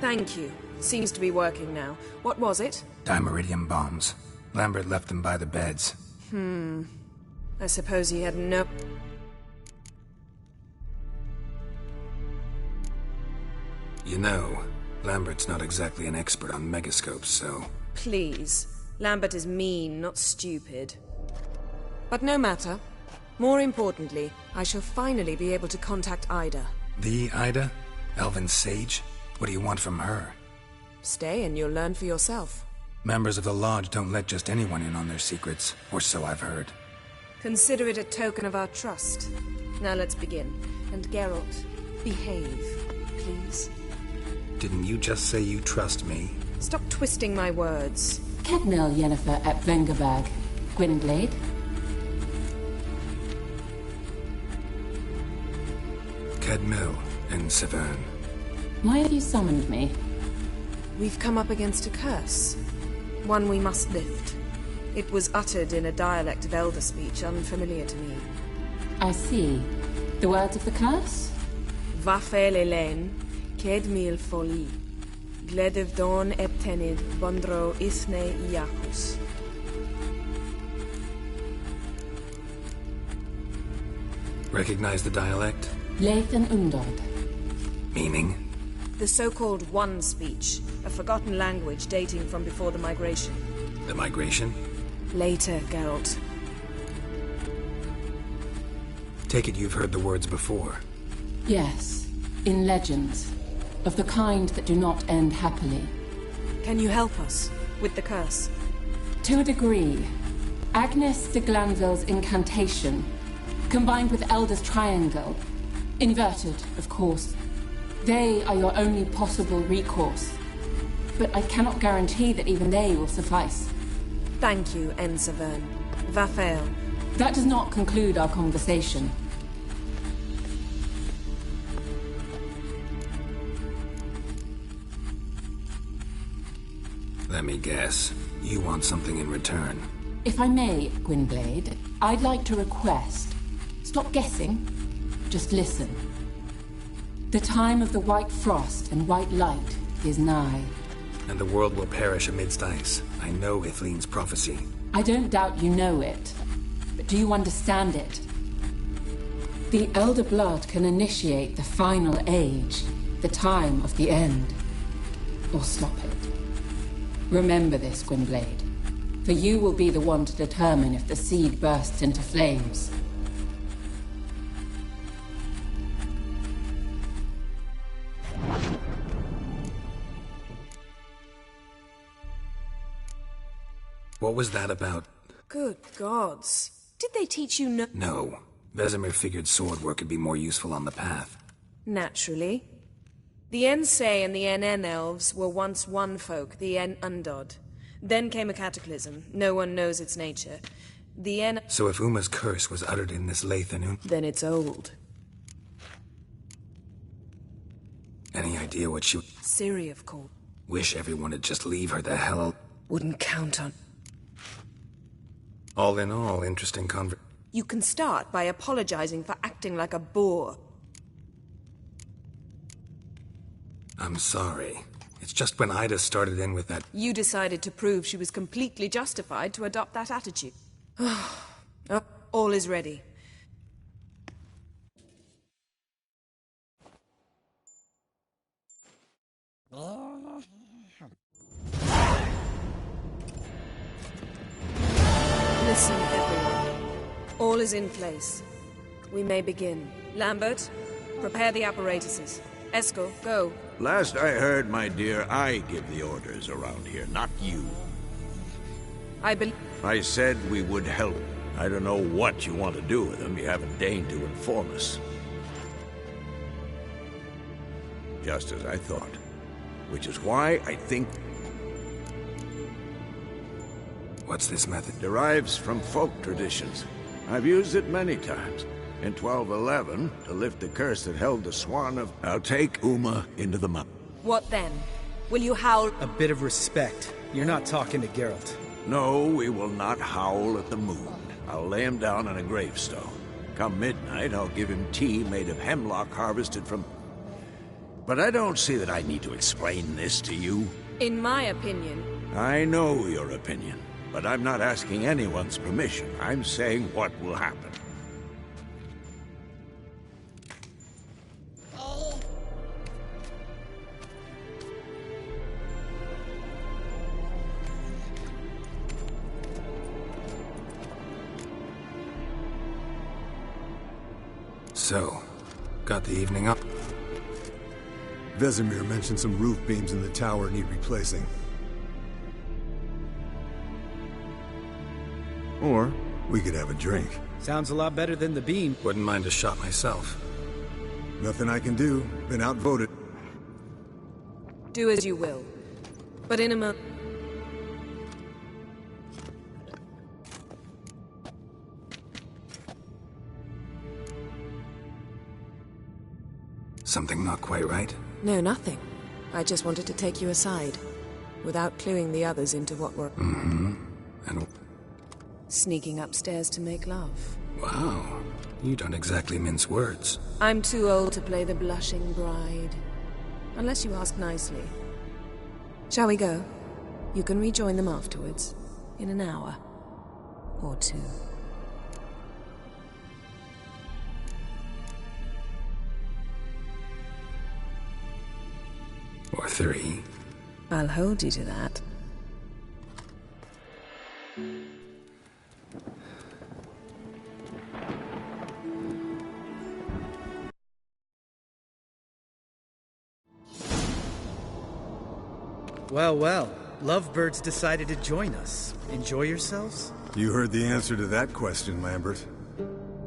Thank you. Seems to be working now. What was it? Dimeridium bombs. Lambert left them by the beds. I suppose he had no... You know, Lambert's not exactly an expert on megascopes, so... Please. Lambert is mean, not stupid. But no matter. More importantly, I shall finally be able to contact Ida. The Ida? Elven Sage? What do you want from her? Stay and you'll learn for yourself. Members of the Lodge don't let just anyone in on their secrets, or so I've heard. Consider it a token of our trust. Now let's begin. And Geralt, behave, please. Didn't you just say you trust me? Stop twisting my words. Kedmil Yennefer at Vengerberg. Gwynblade. Kedmil and Severn. Why have you summoned me? We've come up against a curse. One we must lift. It was uttered in a dialect of Elder speech unfamiliar to me. I see. The words of the curse? Vafel Elaine, Kedmil Foli. Gledev Don Eptenid, Bondro Isne Iakus. Recognize the dialect? Lathan Undod. Meaning? The so-called One speech, a forgotten language dating from before the migration. The migration? Later, Geralt. Take it you've heard the words before. Yes, in legends. Of the kind that do not end happily. Can you help us with the curse? To a degree. Agnes de Glanville's incantation, combined with Elder's triangle, inverted, of course. They are your only possible recourse. But I cannot guarantee that even they will suffice. Thank you, Severn. Vafel. That does not conclude our conversation. Let me guess. You want something in return. If I may, Gwynblade, I'd like to request. Stop guessing. Just listen. The time of the white frost and white light is nigh. And the world will perish amidst ice. I know Ithleen's prophecy. I don't doubt you know it. But do you understand it? The Elder Blood can initiate the final age, the time of the end. Or stop it. Remember this, Gwynblade. For you will be the one to determine if the seed bursts into flames. What was that about? Good gods. Did they teach you no— No. Vesemir figured sword work could be more useful on the path. Naturally. The Ensei and the NN elves were once one folk, the En Undod. Then came a cataclysm. No one knows its nature. The En— So if Uma's curse was uttered in this Lathan, then it's old. Any idea what she— Ciri, of course. Wish everyone would just leave her the hell— Wouldn't count on— All in all, interesting You can start by apologizing for acting like a boor. I'm sorry. It's just when Ida started in with that— You decided to prove she was completely justified to adopt that attitude. Oh, all is ready. Listen, everyone. All is in place. We may begin. Lambert, prepare the apparatuses. Eskel, go. Last I heard, my dear, I give the orders around here, not you. I said we would help. I don't know what you want to do with them. You haven't deigned to inform us. Just as I thought. Which is why I think... What's this method? Derives from folk traditions. I've used it many times. In 1211, to lift the curse that held the Swan of... I'll take Uma into the mountain. What then? Will you howl? A bit of respect. You're not talking to Geralt. No, we will not howl at the moon. I'll lay him down on a gravestone. Come midnight, I'll give him tea made of hemlock harvested from... But I don't see that I need to explain this to you. In my opinion, I know your opinion, but I'm not asking anyone's permission. I'm saying what will happen. So, got the evening up? Vesemir mentioned some roof beams in the tower need replacing. Or we could have a drink. Sounds a lot better than the beam. Wouldn't mind a shot myself. Nothing I can do. Been outvoted. do as you will. But in a moment... Something not quite right? No, nothing. I just wanted to take you aside, without cluing the others into what we're... Mm-hmm. And... Sneaking upstairs to make love. Wow. You don't exactly mince words. I'm too old to play the blushing bride. Unless you ask nicely. Shall we go? You can rejoin them afterwards. In an hour. Or two. Or 3. I'll hold you to that. Well, well. Lovebirds decided to join us. Enjoy yourselves? You heard the answer to that question, Lambert.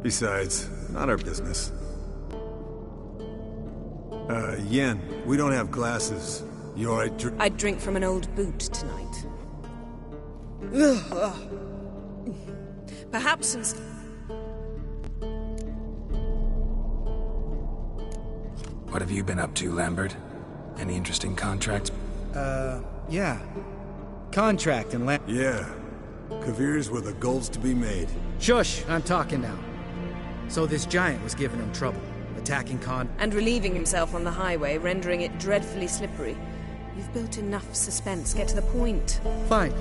Besides, not our business. Yen, we don't have glasses. You alright? I'd drink from an old boot tonight. Perhaps since... What have you been up to, Lambert? Any interesting contracts? Yeah. Contract and land... Yeah. Kavir's were the goals to be made. Shush! I'm talking now. So this giant was giving him trouble. Attacking and relieving himself on the highway, rendering it dreadfully slippery. You've built enough suspense. Get to the point. Fine.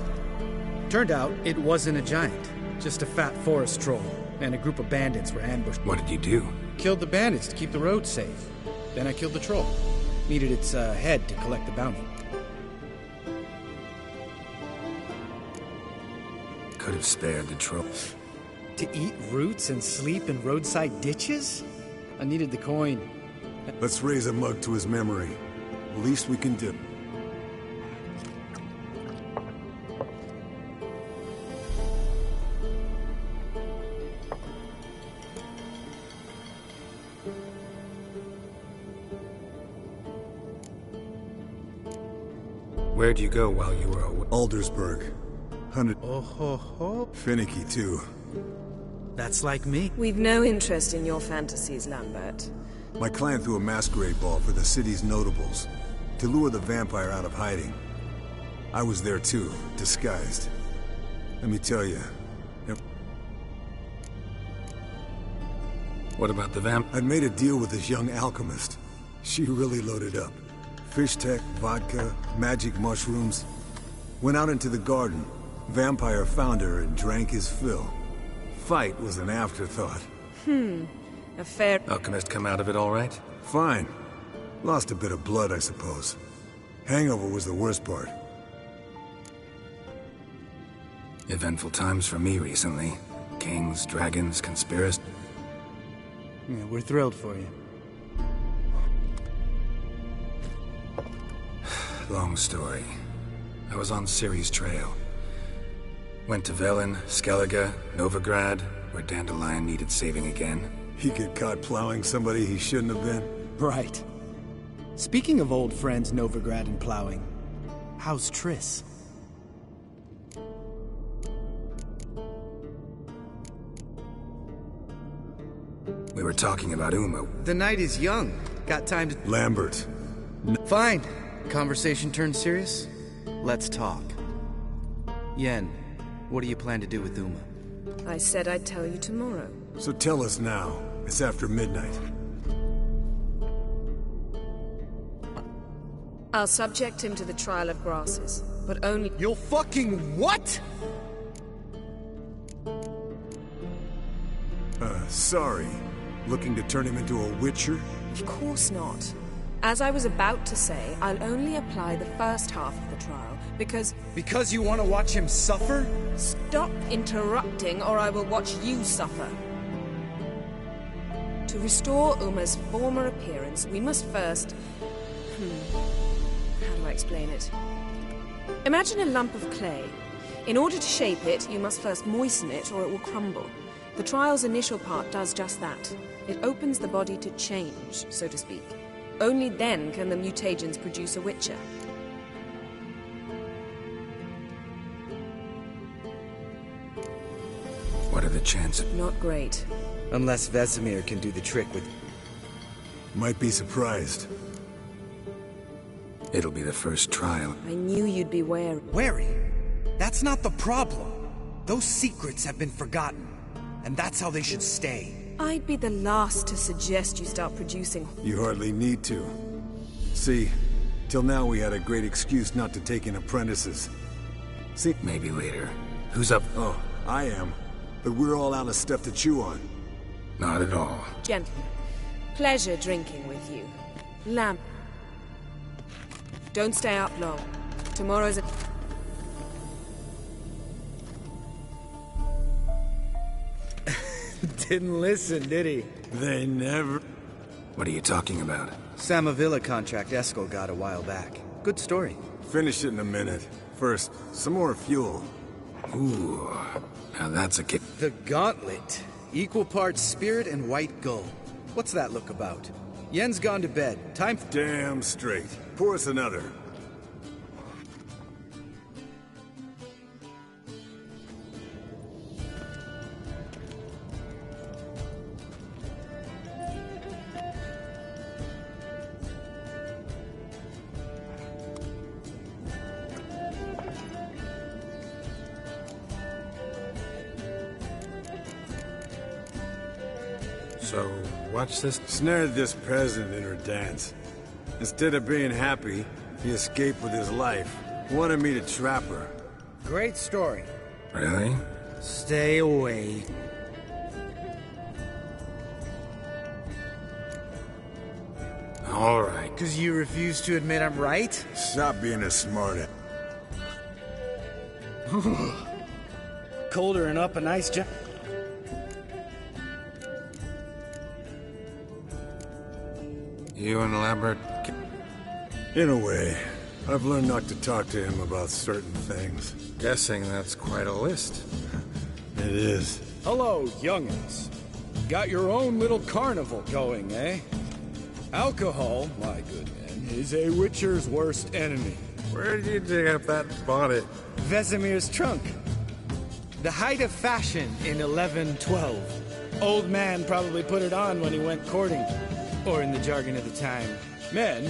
Turned out it wasn't a giant. Just a fat forest troll. And a group of bandits were ambushed. What did you do? Killed the bandits to keep the road safe. Then I killed the troll. Needed its head to collect the bounty. Could have spared the troll. To eat roots and sleep in roadside ditches? I needed the coin. Let's raise a mug to his memory. Least we can do. Where'd you go while you were away? Aldersburg. Hunted. Oh ho ho. Finicky, too. That's like me. We've no interest in your fantasies, Lambert. My clan threw a masquerade ball for the city's notables, to lure the vampire out of hiding. I was there too, disguised. Let me tell you... What about the vamp? I'd made a deal with this young alchemist. She really loaded up. Fish tech, vodka, magic mushrooms. Went out into the garden. Vampire found her and drank his fill. Fight was an afterthought. A fair... Alchemist come out of it all right? Fine. Lost a bit of blood, I suppose. Hangover was the worst part. Eventful times for me recently. Kings, dragons, conspiracy. Yeah, we're thrilled for you. Long story. I was on Ciri's trail. Went to Velen, Skellige, Novigrad, where Dandelion needed saving again. He get caught plowing somebody he shouldn't have been. Right. Speaking of old friends Novigrad and plowing, how's Triss? We were talking about Uma. The night is young. Got time to... Lambert. Fine. Conversation turned serious? Let's talk. Yen, what do you plan to do with Uma? I said I'd tell you tomorrow. So tell us now. It's after midnight. I'll subject him to the trial of grasses, but only... You'll fucking what? Sorry. Looking to turn him into a witcher? Of course not. As I was about to say, I'll only apply the first half of the trial, because... Because you want to watch him suffer? Stop interrupting, or I will watch you suffer. To restore Uma's former appearance, we must first... How do I explain it? Imagine a lump of clay. In order to shape it, you must first moisten it, or it will crumble. The trial's initial part does just that. It opens the body to change, so to speak. Only then can the mutagens produce a witcher. What are the chances? Not great. Unless Vesemir can do the trick with... Might be surprised. It'll be the first trial. I knew you'd be wary. Wary? That's not the problem. Those secrets have been forgotten. And that's how they should stay. I'd be the last to suggest you start producing... You hardly need to. See, till now we had a great excuse not to take in apprentices. See, Maybe later. Who's up? oh, I am. But we're all out of stuff to chew on. Not at all. Gentlemen, pleasure drinking with you. Lamp. Don't stay up long. Tomorrow's a... Didn't listen, did he? They never... What are you talking about? Samavilla contract Eskel got a while back. Good story. Finish it in a minute. First, some more fuel. Ooh, now that's a kick. The Gauntlet. Equal parts spirit and white gull. What's that look about? Yen's gone to bed. Time for... Damn straight. Pour us another. So, watch this. Snared this peasant in her dance. Instead of being happy, he escaped with his life. Wanted me to trap her. Great story. Really? Stay away. All right. Because you refuse to admit I'm right? Stop being a smartass. Colder and up a nice jump. You and Lambert... In a way, I've learned not to talk to him about certain things. Guessing that's quite a list. It is. Hello, youngins. Got your own little carnival going, eh? Alcohol, my good man, is a witcher's worst enemy. Where did you dig up that bonnet? Vesemir's trunk. The height of fashion in 1112. Old man probably put it on when he went courting. Or in the jargon of the time. Men,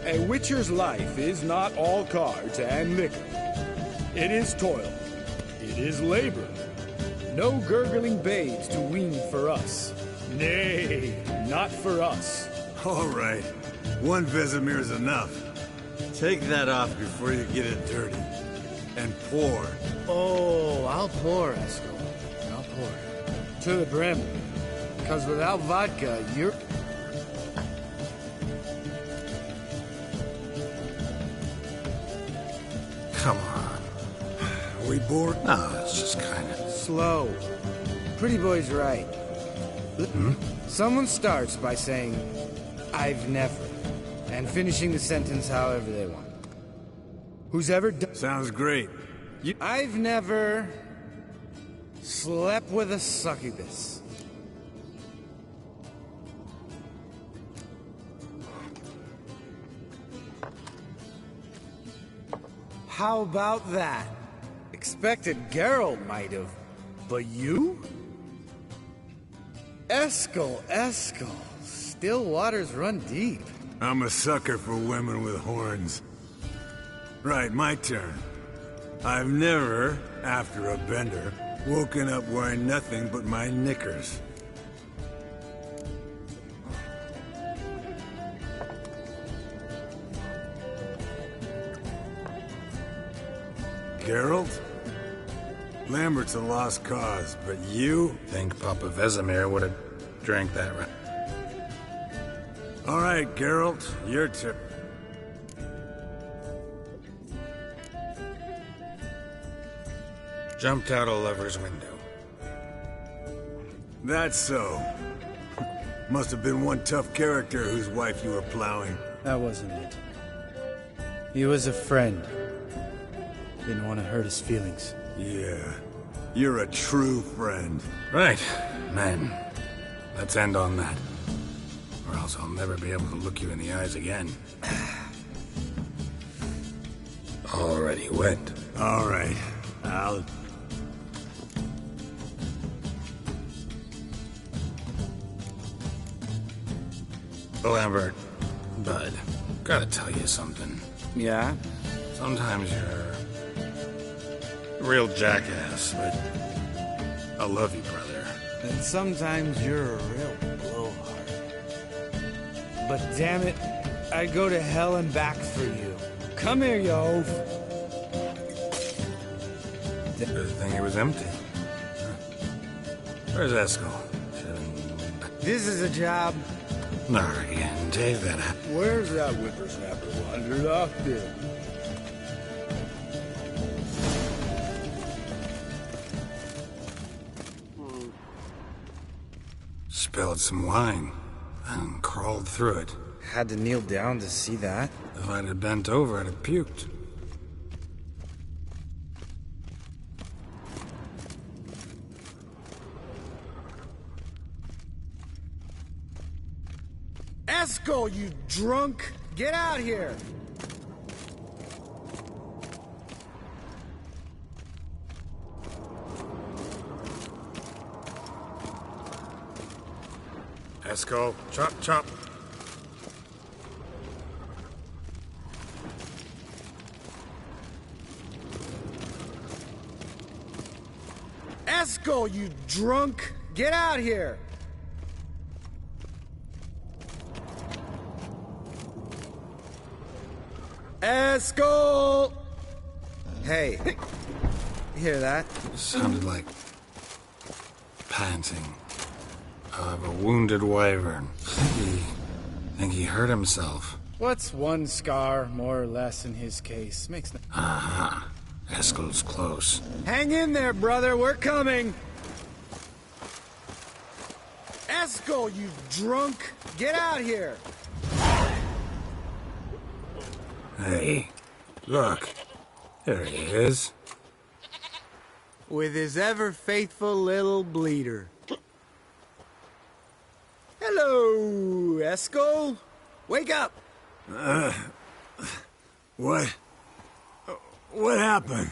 a witcher's life is not all cards and liquor. It is toil. It is labor. No gurgling babes to wean for us. Nay, not for us. All right. One Vesemir's enough. Take that off before you get it dirty. And pour. Oh, I'll pour, Eskel. I'll pour. To the brim. Because without vodka, you're... Come on. Are we bored? No, it's just kind of... Slow. Pretty boy's right. Someone starts by saying, I've never, and finishing the sentence however they want. Who's ever done... Sounds great. I've never slept with a succubus. How about that? Expected Geralt might have, but you? Eskel. Still waters run deep. I'm a sucker for women with horns. Right, my turn. I've never, after a bender, woken up wearing nothing but my knickers. Geralt? Lambert's a lost cause, but you? Think Papa Vesemir would have drank that right. All right, Geralt, your turn. Jumped out a lover's window. That's so. Must have been one tough character whose wife you were plowing. That wasn't it. He was a friend. Didn't want to hurt his feelings. Yeah. You're a true friend. Right, men. Let's end on that. Or else I'll never be able to look you in the eyes again. Already went. All right. I'll... Lambert, bud, gotta tell you something. Yeah? Sometimes you're a real jackass, but I love you, brother. And sometimes you're a real blowhard. But damn it, I'd go to hell and back for you. Come here, yo. Good thing it was empty. Where's Eskel? This is a job. Not again. Take that out. Where's that whippersnapper wandered off to? Spilled some wine and crawled through it. Had to kneel down to see that. If I'd have bent over, I'd have puked. Eskel, you drunk! Get out here! Eskel, chop, chop. Eskel, you drunk! Get out here! Eskel! Hey, hear that? Sounded like panting of a wounded wyvern. Think he hurt himself. What's one scar, more or less, in his case? Makes no... Aha. Eskel's close. Hang in there, brother. We're coming. Eskel, you drunk! Get out here! Hey, look. There he is. With his ever-faithful little bleeder. Hello, Eskel. Wake up! What? What happened?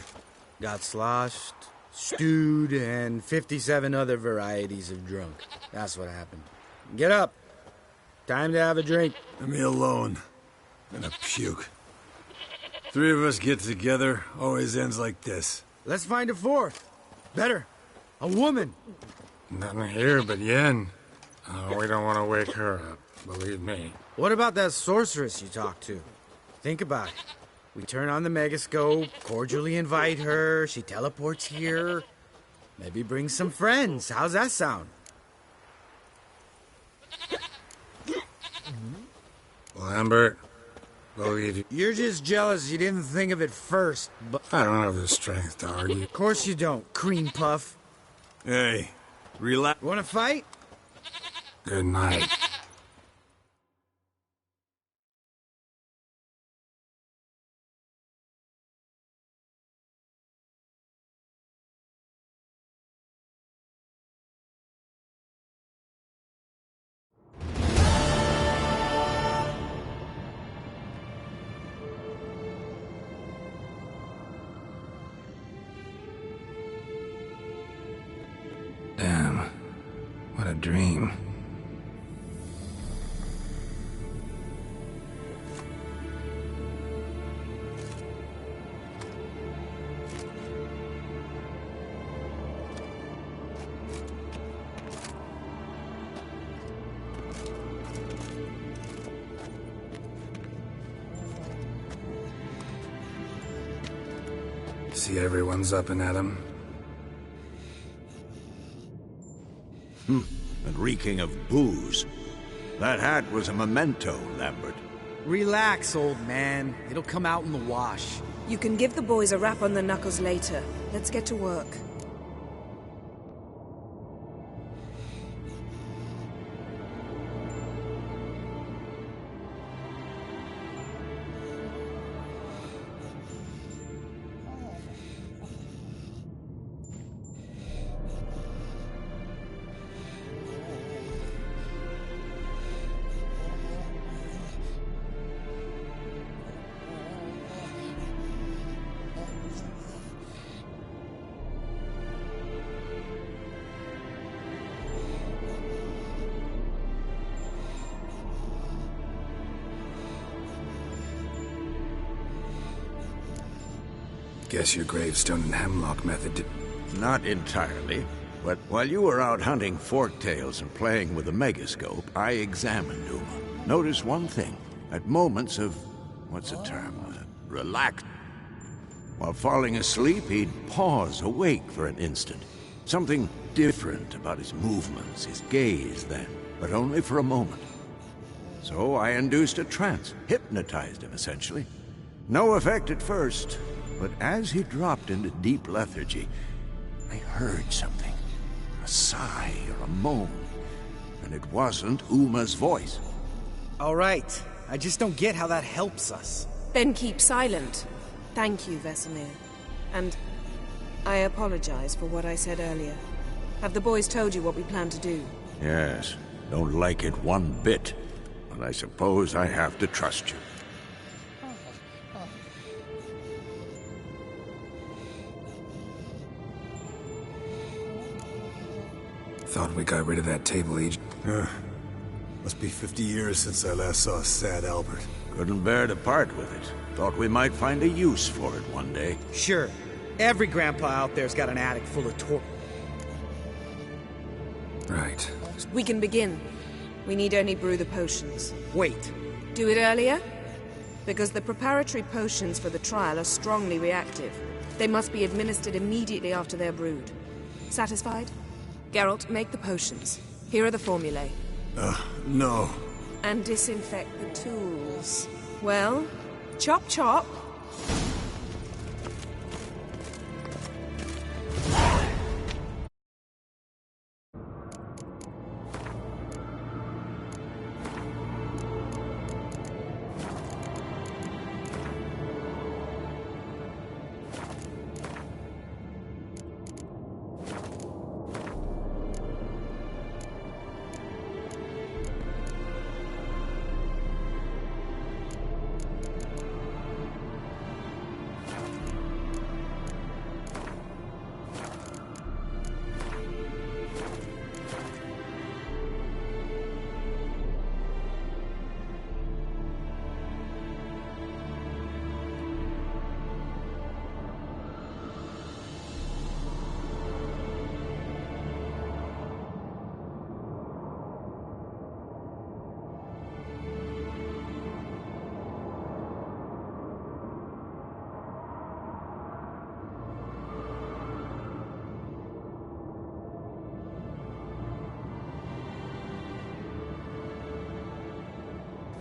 Got sloshed, stewed, and 57 other varieties of drunk. That's what happened. Get up. Time to have a drink. Leave me alone. I'm gonna puke. Three of us get together, always ends like this. Let's find a fourth. Better. A woman. Nothing here but Yen. Oh, we don't want to wake her up, believe me. What about that sorceress you talked to? Think about it. We turn on the megascope, cordially invite her, she teleports here. Maybe bring some friends. How's that sound? Lambert, believe you. You're just jealous you didn't think of it first, but... I don't have the strength to argue. Of course you don't, cream puff. Hey, relax. Want to fight? Good night. Damn, what a dream. See everyone's up and at 'em. And reeking of booze. That hat was a memento, Lambert. Relax, old man. It'll come out in the wash. You can give the boys a rap on the knuckles later. Let's get to work. Guess your gravestone and hemlock method did... Not entirely, but while you were out hunting forktails and playing with the megascope, I examined Uma. Noticed one thing. At moments of... what's the term? Relax. While falling asleep, he'd pause, awake for an instant. Something different about his movements, his gaze then, but only for a moment. So I induced a trance, hypnotized him essentially. No effect at first, but as he dropped into deep lethargy, I heard something. A sigh or a moan. And it wasn't Uma's voice. All right. I just don't get how that helps us. Then keep silent. Thank you, Vesemir. And I apologize for what I said earlier. Have the boys told you what we plan to do? Yes. Don't like it one bit. But I suppose I have to trust you. Thought we got rid of that table age. Must be 50 years since I last saw sad Albert. Couldn't bear to part with it. Thought we might find a use for it one day. Sure. Every grandpa out there's got an attic full of Right. We can begin. We need only brew the potions. Wait. Do it earlier? Because the preparatory potions for the trial are strongly reactive. They must be administered immediately after they're brewed. Satisfied? Geralt, make the potions. Here are the formulae. No. And disinfect the tools. Well, chop chop.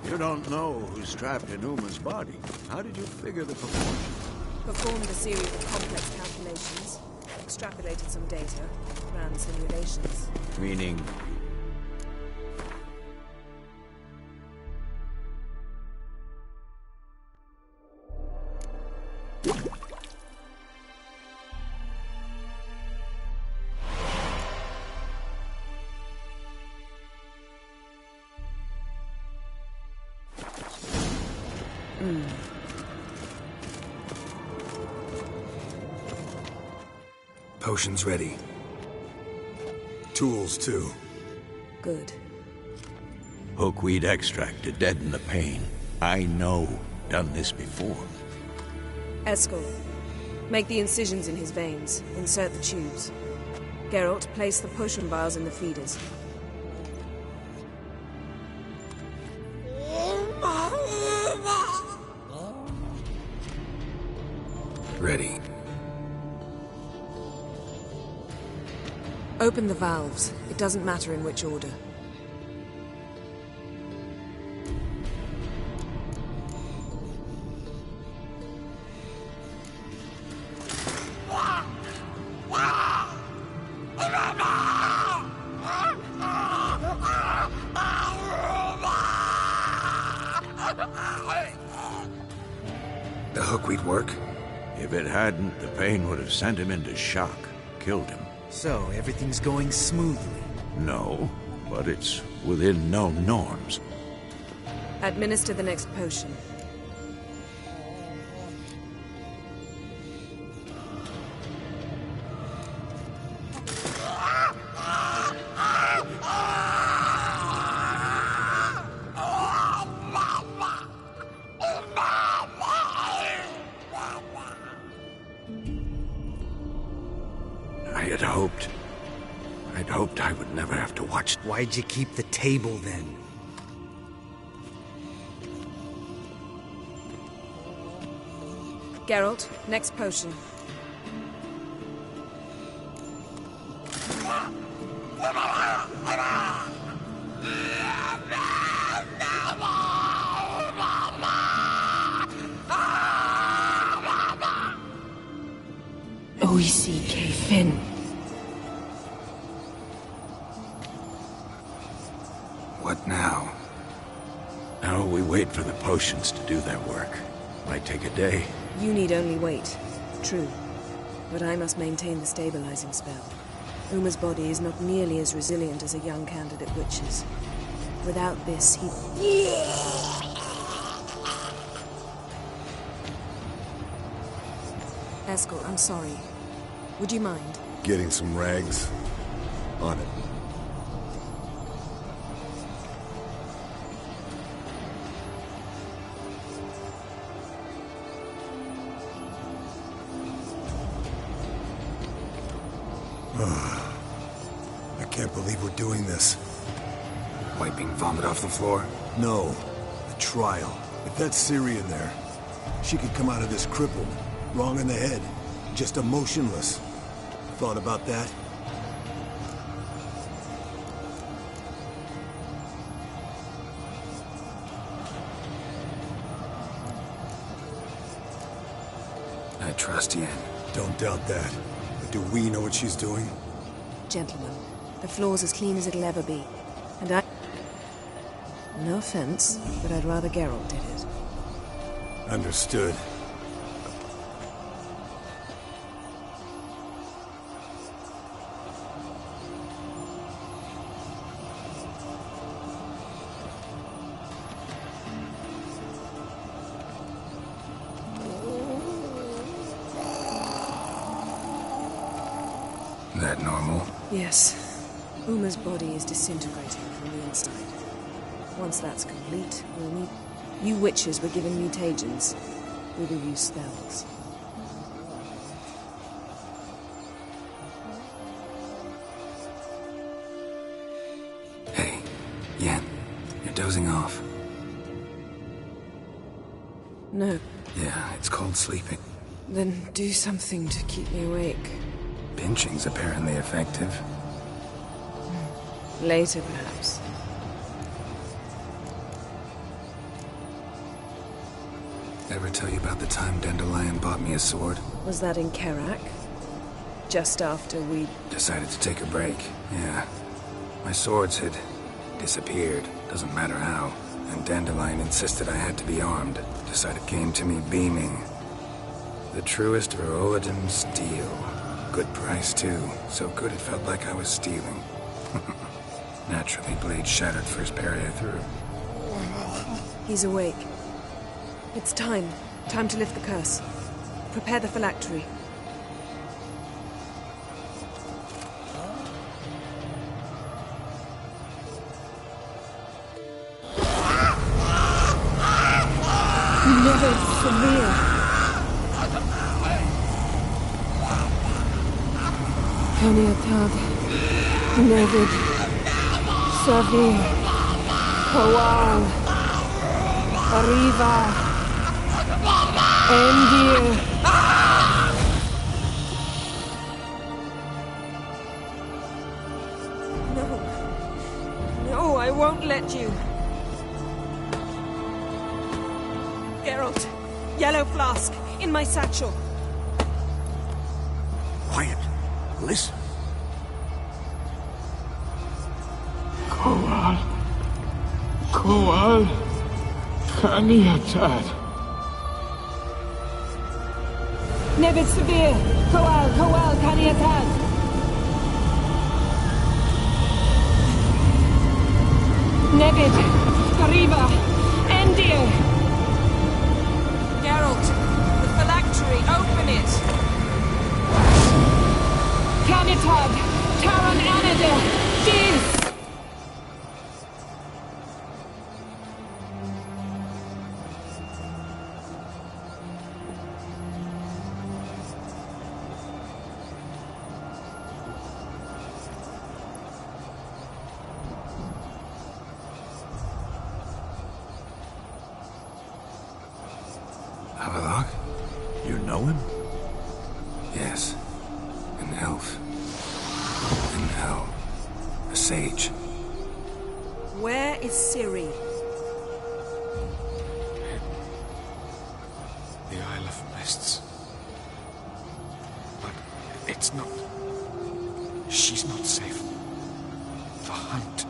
You don't know who's trapped in Uma's body. How did you figure the proportions? Performed a series of complex calculations. Extrapolated some data. Ran simulations. Meaning... Potions ready. Tools, too. Good. Hookweed extract to deaden the pain. I know. Done this before. Eskel, make the incisions in his veins. Insert the tubes. Geralt, place the potion vials in the feeders. Ready. Open the valves. It doesn't matter in which order. The hookweed work? If it hadn't, the pain would have sent him into shock, killed him. So, everything's going smoothly. No, but it's within known norms. Administer the next potion. I'd hoped I would never have to watch. Why'd you keep the table then? Geralt, next potion. O-E-C-K Finn. What now? Now we wait for the potions to do their work. Might take a day. You need only wait. True. But I must maintain the stabilizing spell. Uma's body is not nearly as resilient as a young candidate witch's. Without this, he... Eskel, I'm sorry. Would you mind? Getting some rags. On it. I can't believe we're doing this. Wiping vomit off the floor? No. The trial. If that's Ciri in there, she could come out of this crippled, wrong in the head, just emotionless. Thought about that? I trust Yen. Don't doubt that. But do we know what she's doing? Gentlemen, the floor's as clean as it'll ever be. And I... No offense, but I'd rather Geralt did it. Understood. That normal? Yes. Uma's body is disintegrating from the inside. Once that's complete, we'll need... You witches were given mutagens. We will use spells. Hey, Yen, you're dozing off. No. Yeah, it's called sleeping. Then do something to keep me awake. Pinching's apparently effective. Later, perhaps. Ever tell you about the time Dandelion bought me a sword? Was that in Kerak? Just after we... Decided to take a break, yeah. My swords had disappeared, doesn't matter how. And Dandelion insisted I had to be armed. Decided came to me beaming. The truest Verolidan steel. Good price, too. So good it felt like I was stealing. Naturally, blade shattered first parry I threw. He's awake. It's time. Time to lift the curse. Prepare the phylactery. Never severe. Kaniatag. Nevid. Savir. Kawal. Arriva. Endir. won't let you. Geralt, yellow flask, in my satchel. Quiet. Listen. Koal, Kaniatad. Nevid Severe! Koal, Kaniatad! Nevid, Kariba, Endir! Geralt, the phylactery, open it! Kanitad, Taran Anadir, Diz! Havelock? You know him? Yes. An elf. In hell. A sage. Where is Ciri? The Isle of Mists. But it's not... She's not safe. The hunt...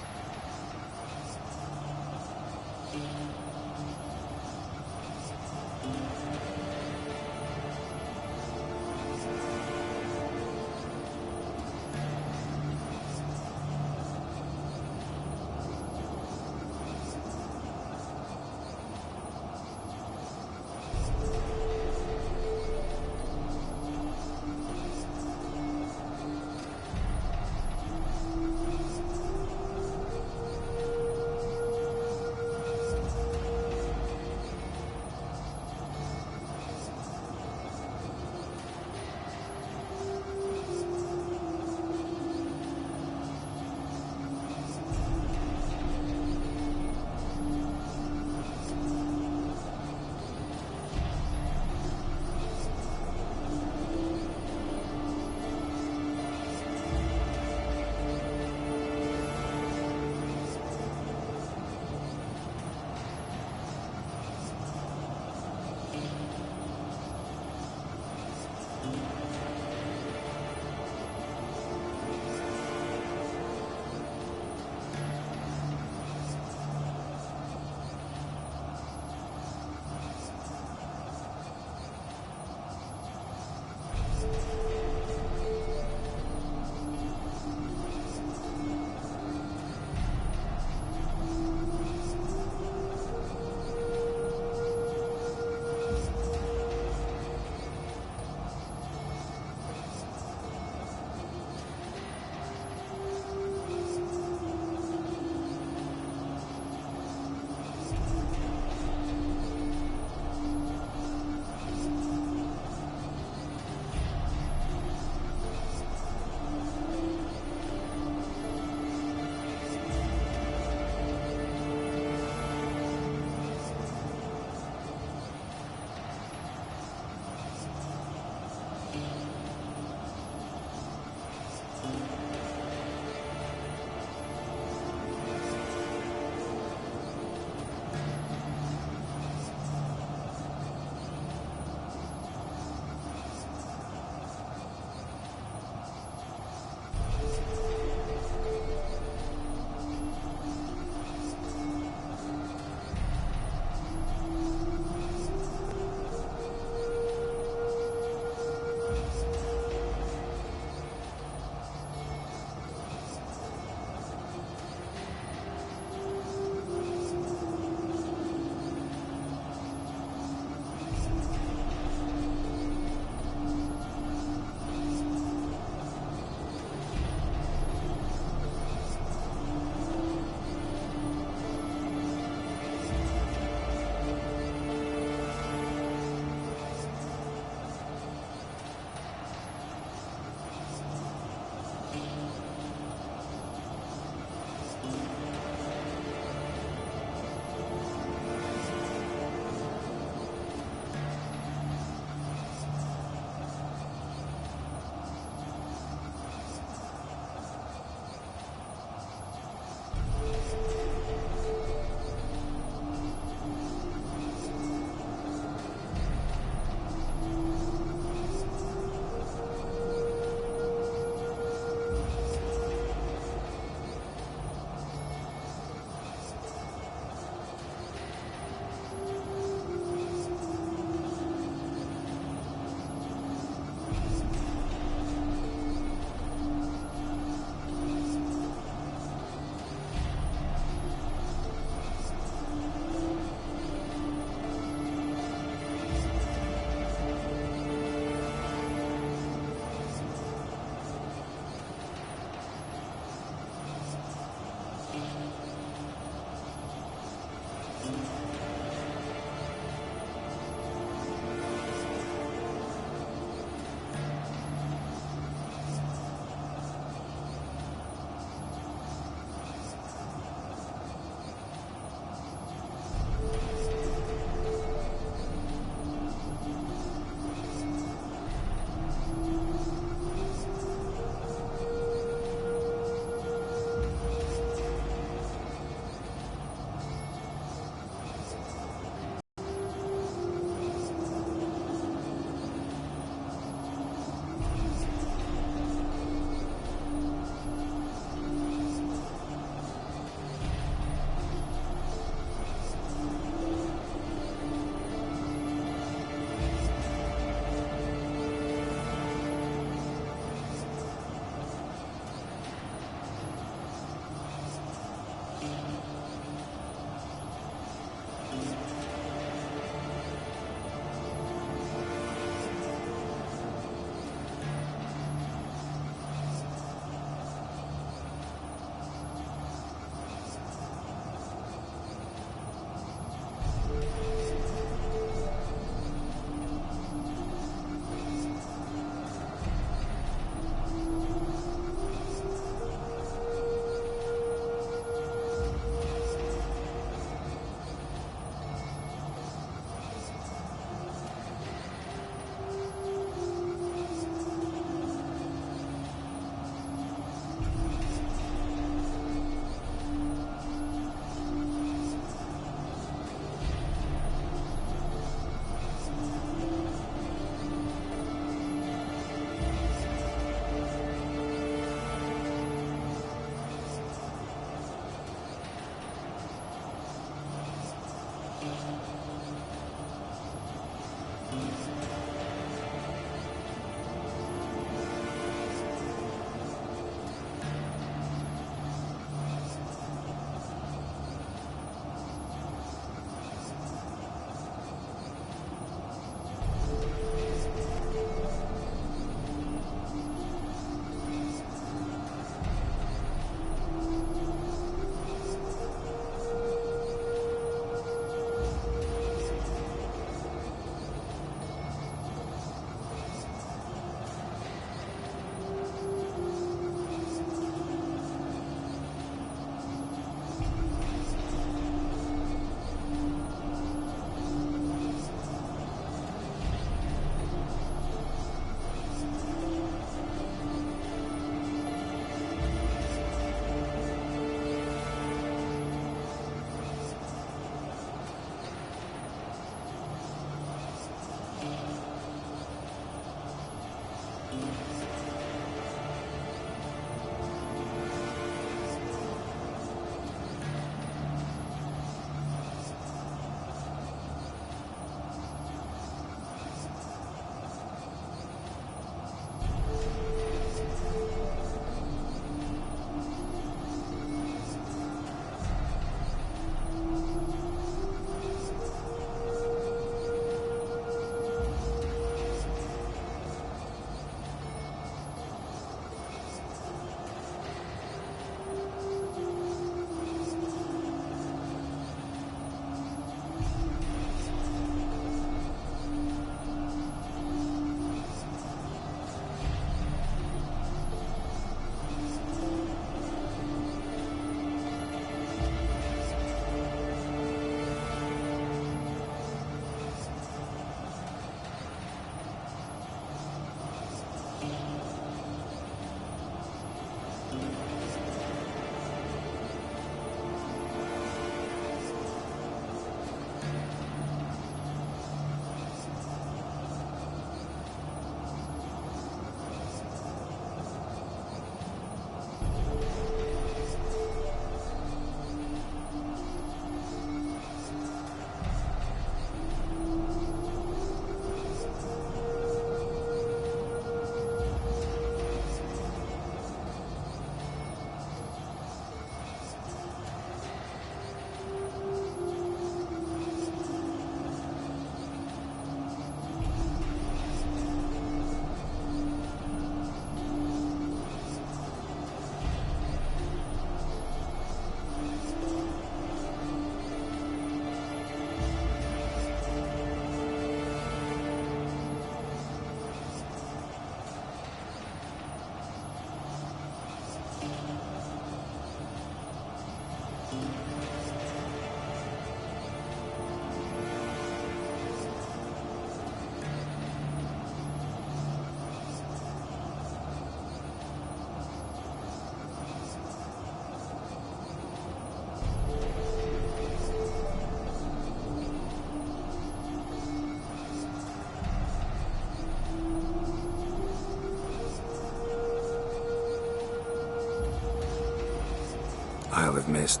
I'll have missed.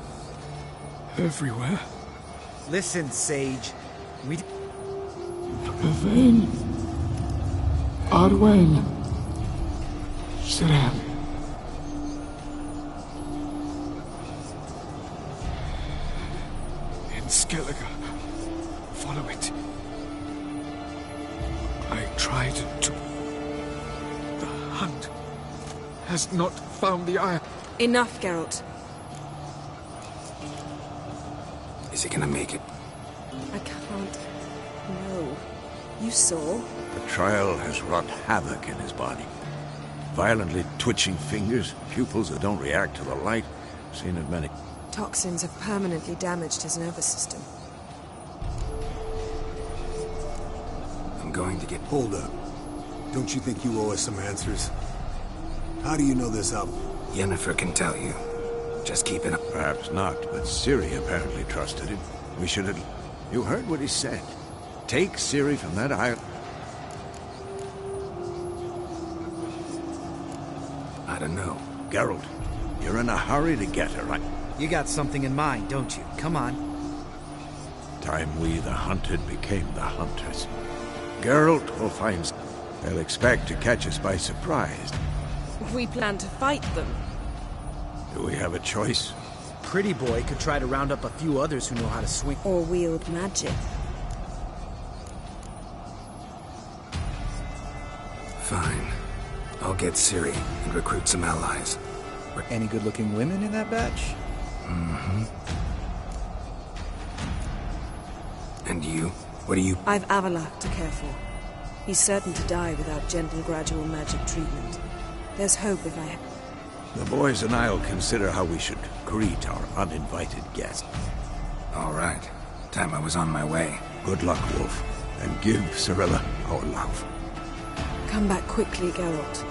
Everywhere. Listen, Sage. Yvain. Arwen. Siram. In Skellige. Follow it. I tried to... The hunt has not found the eye. Enough, Geralt. Is he gonna make it? I can't. No. You saw? The trial has wrought havoc in his body. Violently twitching fingers, pupils that don't react to the light. Seen it many. Toxins have permanently damaged his nervous system. I'm going to get... Hold up. Don't you think you owe us some answers? How do you know this album? Yennefer can tell you. Just keep it up. Perhaps not, but Ciri apparently trusted him. We should have... You heard what he said. Take Ciri from that island. I don't know. Geralt, you're in a hurry to get her, right? You got something in mind, don't you? Come on. Time we, the hunted, became the hunters. Geralt will find... They'll expect to catch us by surprise. We plan to fight them. Do we have a choice? Pretty Boy could try to round up a few others who know how to swing. Or wield magic. Fine. I'll get Ciri and recruit some allies. Any good-looking women in that batch? Mm-hmm. And you? What do you... I've Avalak to care for. He's certain to die without gentle, gradual magic treatment. There's hope if I... The boys and I'll consider how we should greet our uninvited guest. All right. Time I was on my way. Good luck, Wolf. And give Cirilla our love. Come back quickly, Geralt.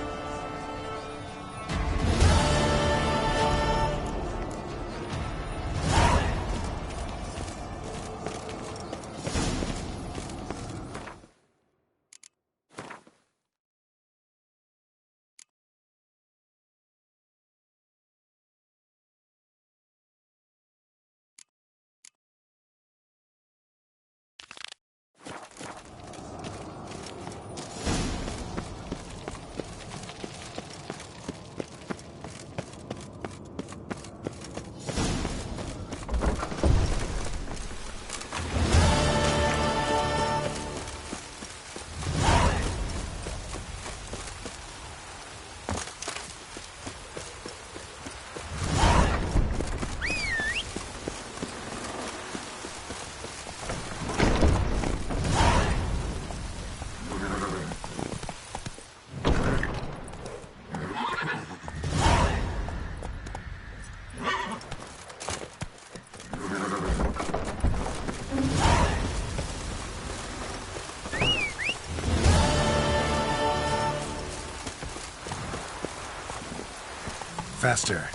Faster.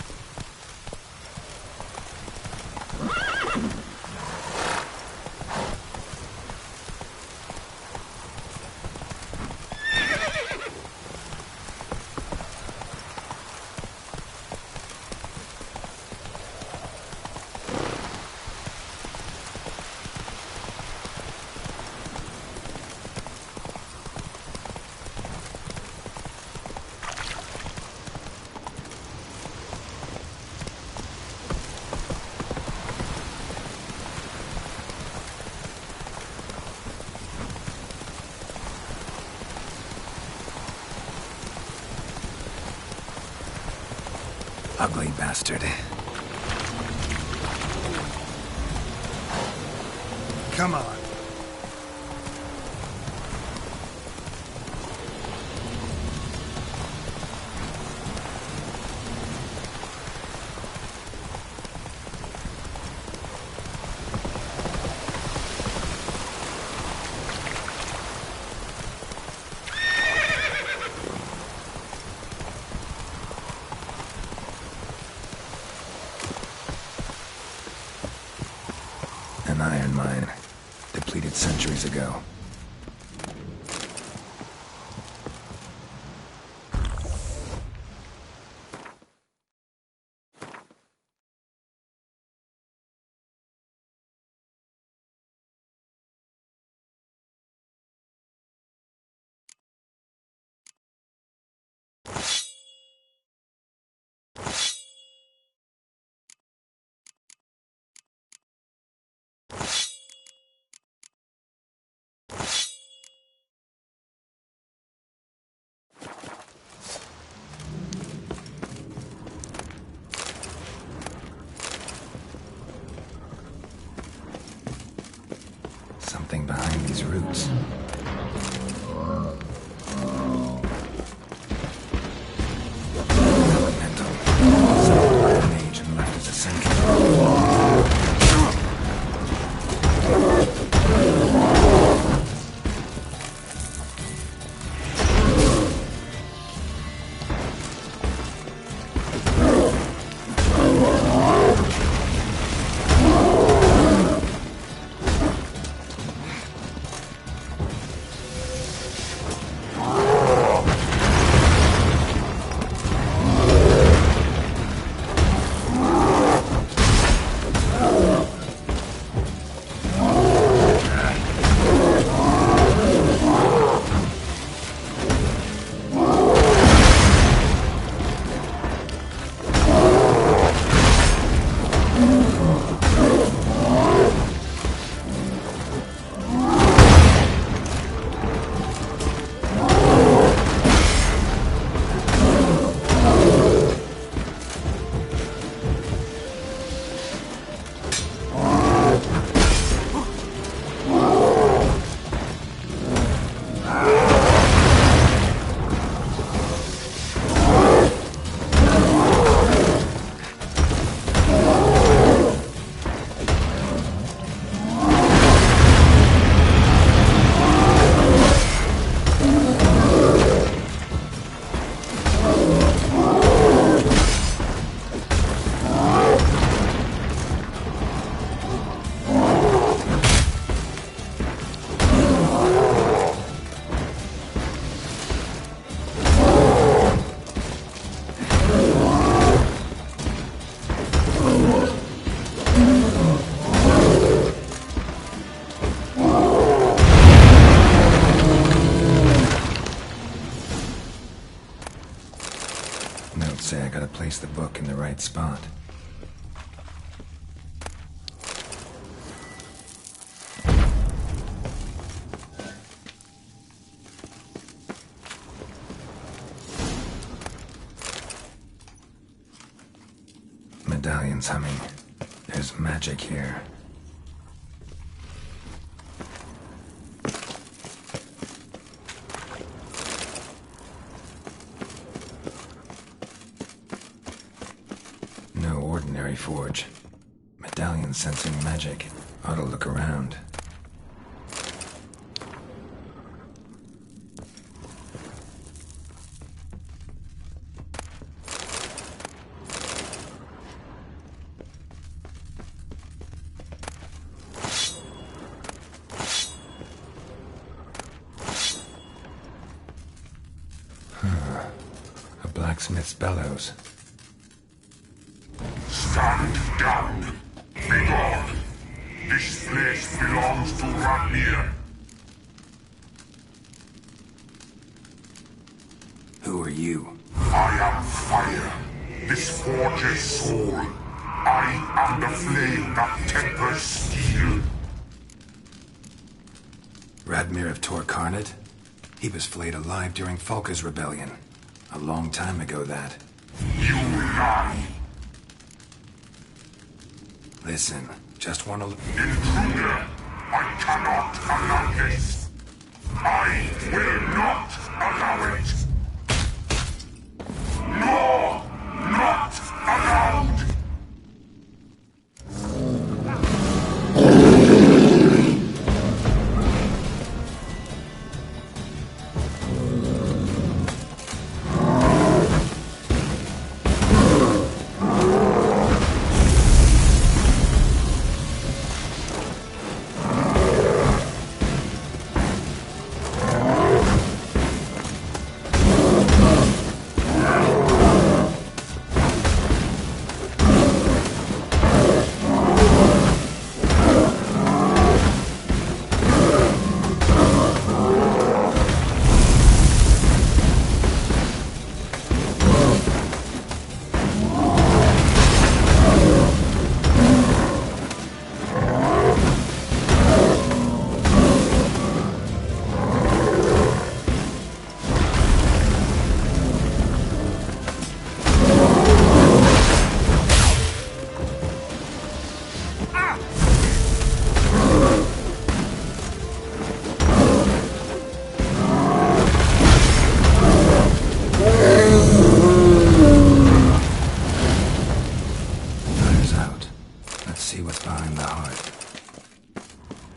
Ugly bastard. Come on. An iron mine, depleted centuries ago. Something behind these roots. Elemental. Some Iron Age and left as a sentry. right spot. Medallion's humming. There's magic here. No ordinary forge. Medallion sensing magic. Ought to look around. A blacksmith's bellows. Stand down. Be gone. This place belongs to Radmir. Who are you? I am fire. This forge's soul. I am the flame that tempers steel. Radmir of Torcarnate? He was flayed alive during Falka's rebellion. A long time ago, that. You lie. Listen, just want to... Intruder, I cannot allow this. I will not allow it. No, not allowed.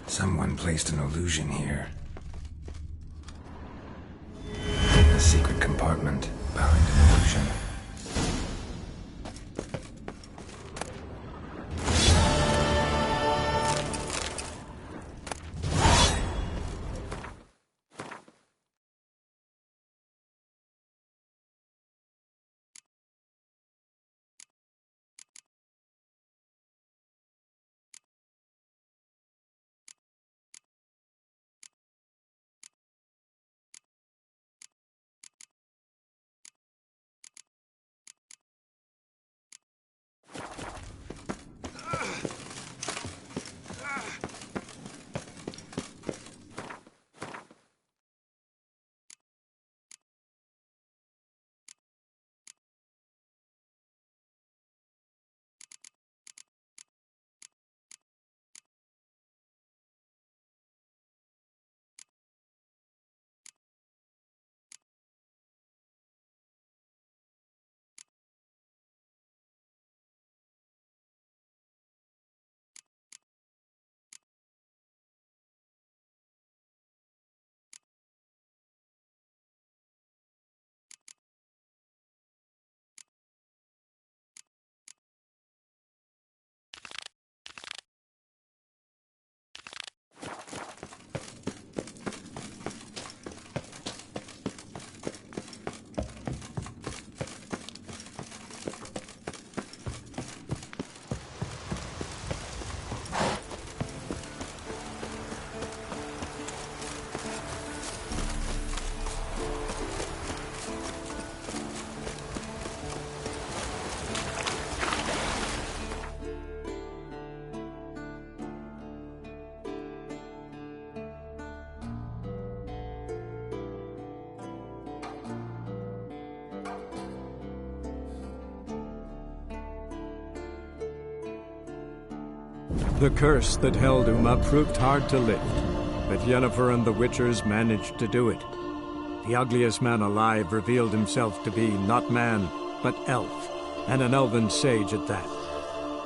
Someone placed an illusion here. A secret compartment behind an illusion. The curse that held Uma proved hard to lift, but Yennefer and the Witchers managed to do it. The ugliest man alive revealed himself to be not man, but elf, and an elven sage at that.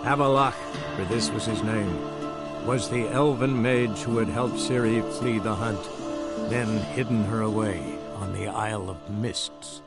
Avalach, for this was his name, was the elven mage who had helped Ciri flee the hunt, then hidden her away on the Isle of Mists.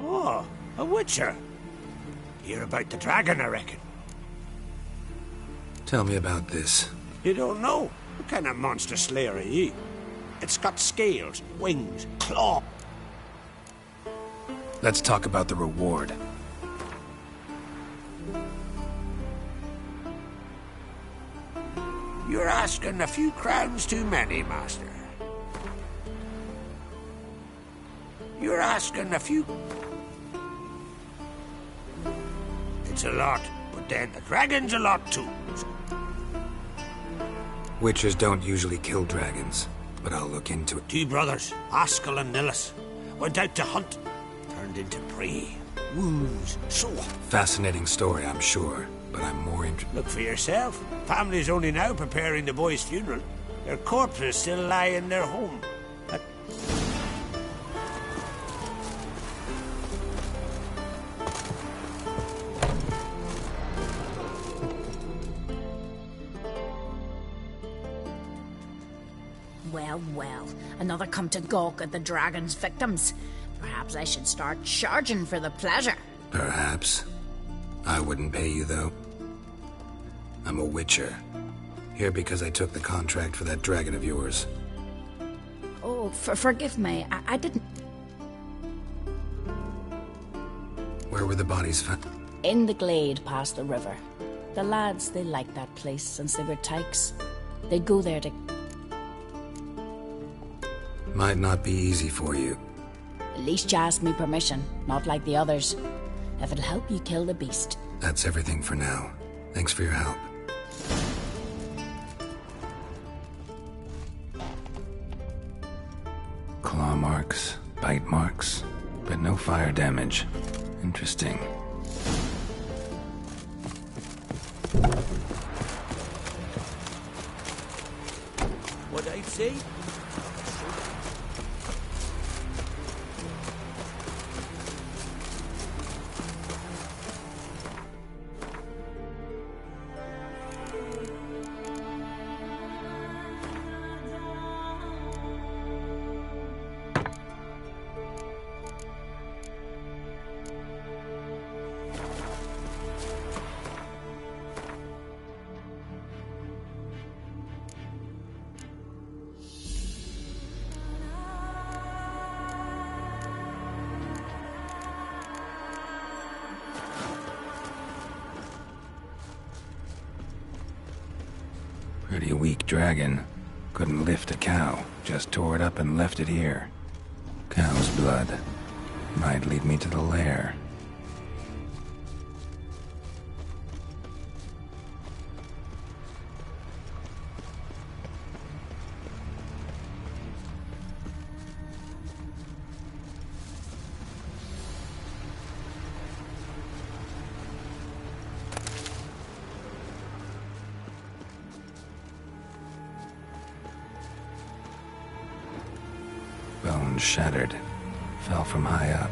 Oh, a Witcher. Hear about the dragon, I reckon. Tell me about this. You don't know? What kind of monster slayer are you? It's got scales, wings, claw. Let's talk about the reward. You're asking a few crowns too many, Master. You're asking a few... It's a lot, but then the dragon's a lot too. Witchers don't usually kill dragons, but I'll look into it. Two brothers, Askell and Nillis, went out to hunt, turned into prey. Wounds, sore. Fascinating story, I'm sure, but I'm more interested. Look for yourself. Family's only now preparing the boy's funeral. Their corpses still lie in their home. Well, another come to gawk at the dragon's victims. Perhaps I should start charging for the pleasure. Perhaps. I wouldn't pay you, though. I'm a Witcher. Here because I took the contract for that dragon of yours. Oh, forgive me. I didn't... Where were the bodies found? In the glade past the river. The lads, they liked that place since they were tykes. They'd go there to... Might not be easy for you. At least you asked me permission, not like the others. If it'll help you kill the beast. That's everything for now. Thanks for your help. Claw marks, bite marks, but no fire damage. Interesting. What I'd say? Pretty weak dragon. Couldn't lift a cow. Just tore it up and left it here. Cow's blood. Might lead me to the lair. Bone shattered. Fell from high up.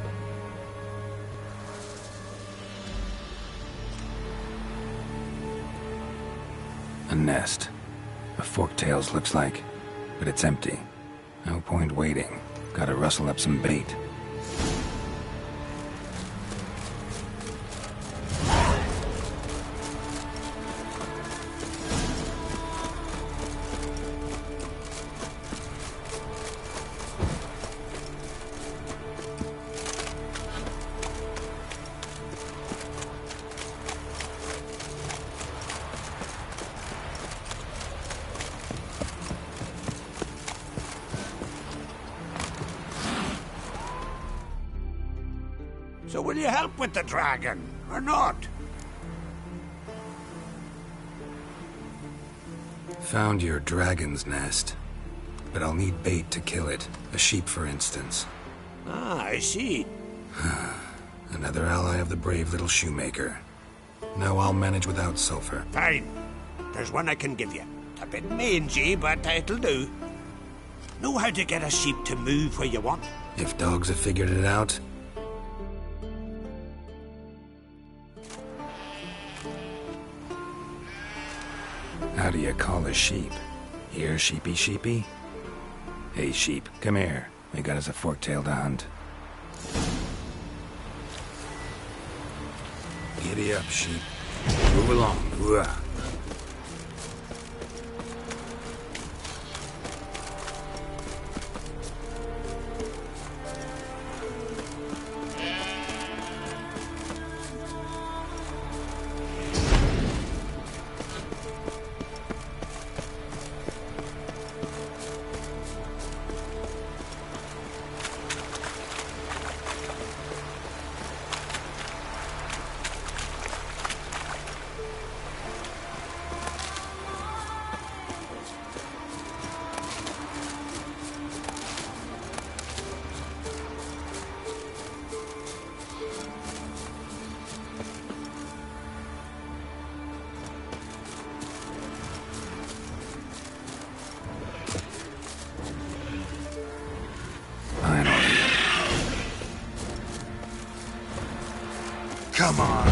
A nest. A forktails looks like, but it's empty. No point waiting. Gotta rustle up some bait. will you help with the dragon, or not? Found your dragon's nest. But I'll need bait to kill it. A sheep, for instance. Ah, I see. Another ally of the brave little shoemaker. Now I'll manage without sulfur. Fine. There's one I can give you. A bit mangy, but it'll do. Know how to get a sheep to move where you want? If dogs have figured it out. How do you call a sheep? Here, sheepy sheepy? Hey, sheep, come here. We got us a fork-tailed hound. Giddy up, sheep. Move along. Ooh. Come on.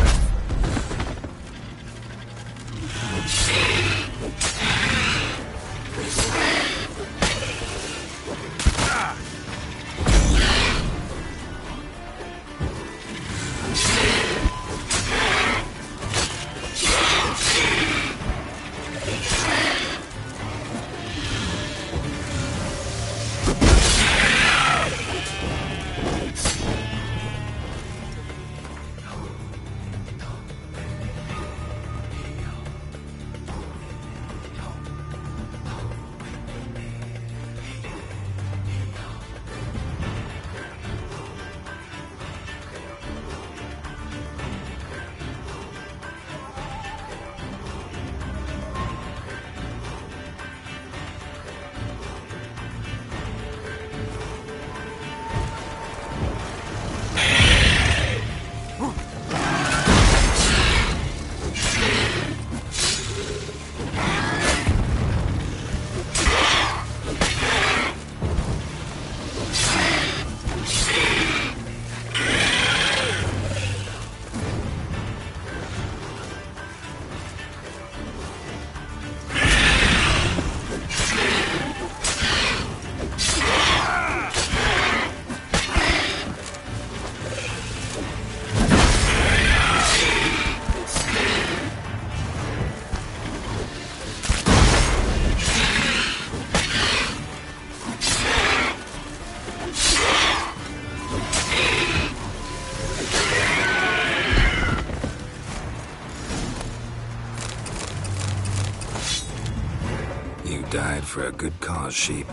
Died for a good cause, sheep.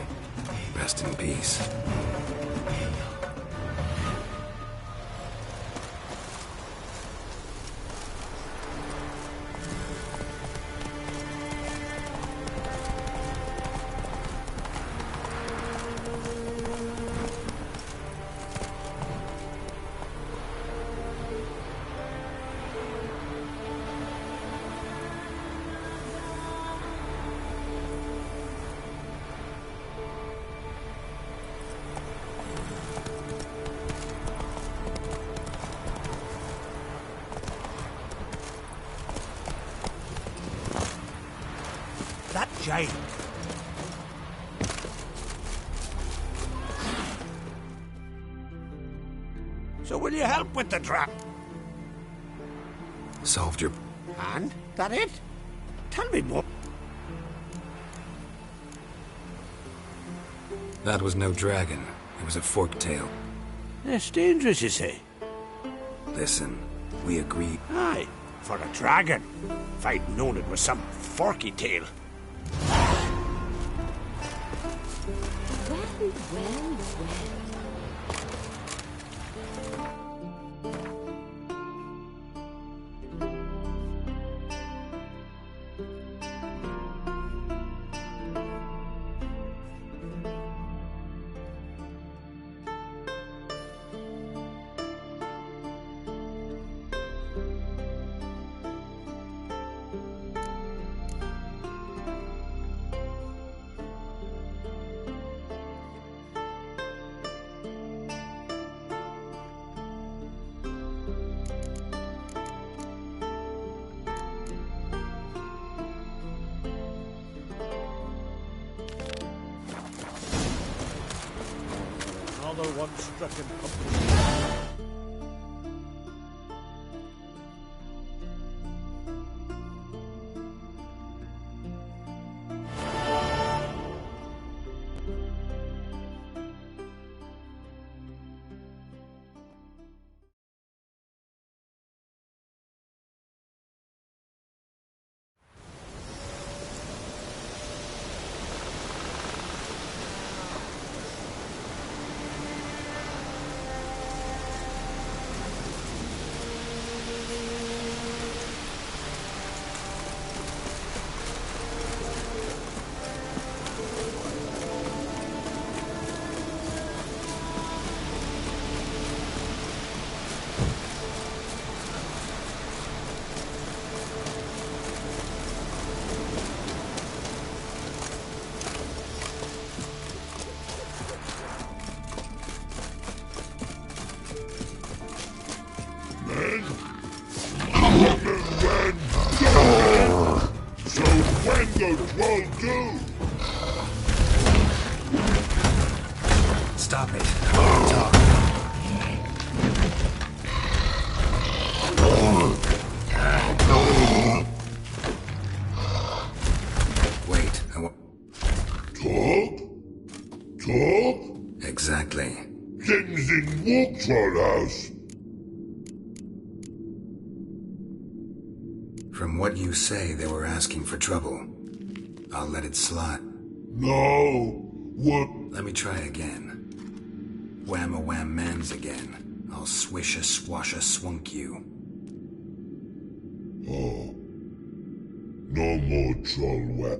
Rest in peace. That giant. So will you help with the trap? Solved your... And? That it? Tell me more. That was no dragon. It was a forked tail. It's dangerous, you say? Listen, we agreed... Aye, for a dragon. If I'd known it was some forky tail. Well. another one stricken company. Stop it. Wait, Talk? Exactly. Things in Vauxhall House. From what you say, they were asking for trouble. I'll let it slide. No. What? Let me try again. Wham-a-wham mans again. I'll swish-a-swash-a-swunk you. Oh. No more troll wet.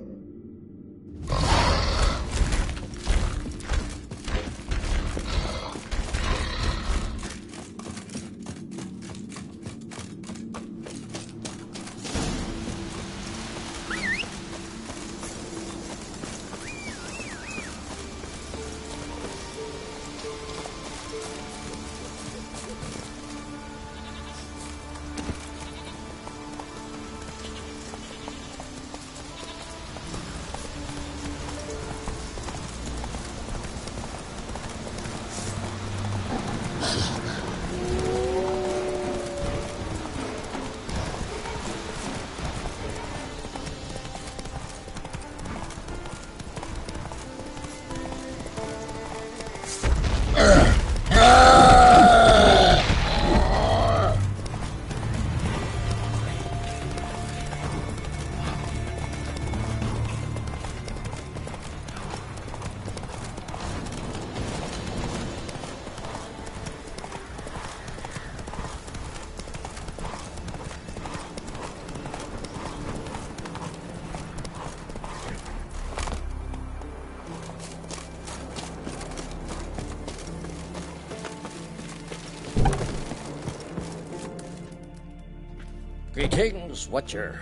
Greetings, Witcher.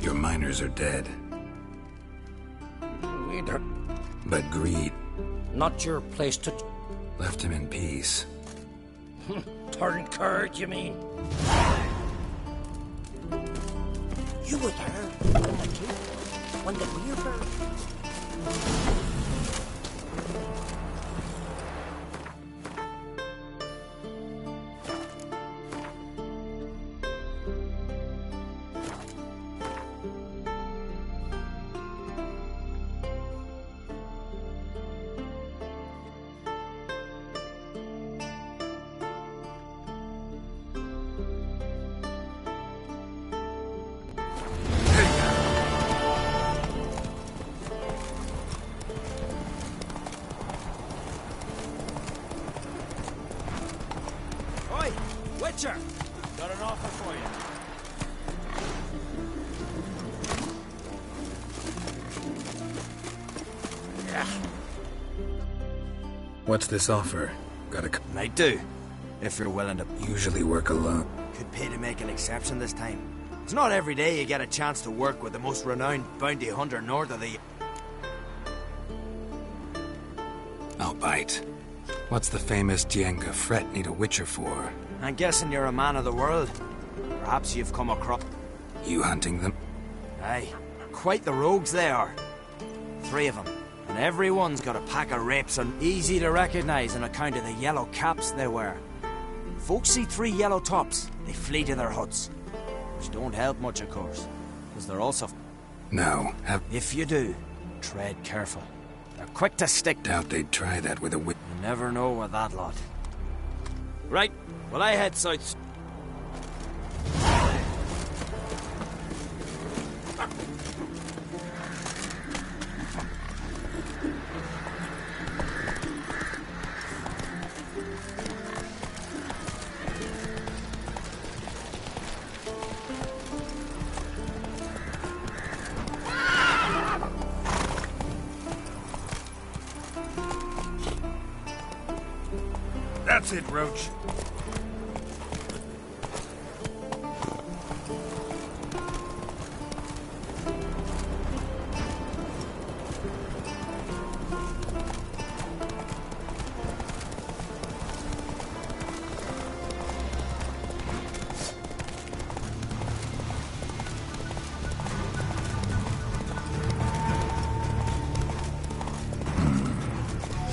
Your miners are dead. We don't... But greed Not your place to... left him in peace. Turn card, you mean? You were there when the king... when the weaver... Witcher! Got an offer for you. Yeah. What's this offer? Got a... Might do, if you're willing to... Usually work alone. Could pay to make an exception this time. It's not every day you get a chance to work with the most renowned bounty hunter north of the... I'll bite. What's the famous Jenga Fret need a Witcher for? I'm guessing you're a man of the world. Perhaps you've come across... You hunting them? Aye. Quite the rogues they are. 3 of them. And every one's got a pack of rapes and easy to recognize on account of the yellow caps they wear. Folks see 3 yellow tops, they flee to their huts. Which don't help much, of course. Because they're also... No, If you do, tread careful. They're quick to stick. Doubt they'd try that with a whip. You never know with that lot. Right, well I head south. That's it, Roach.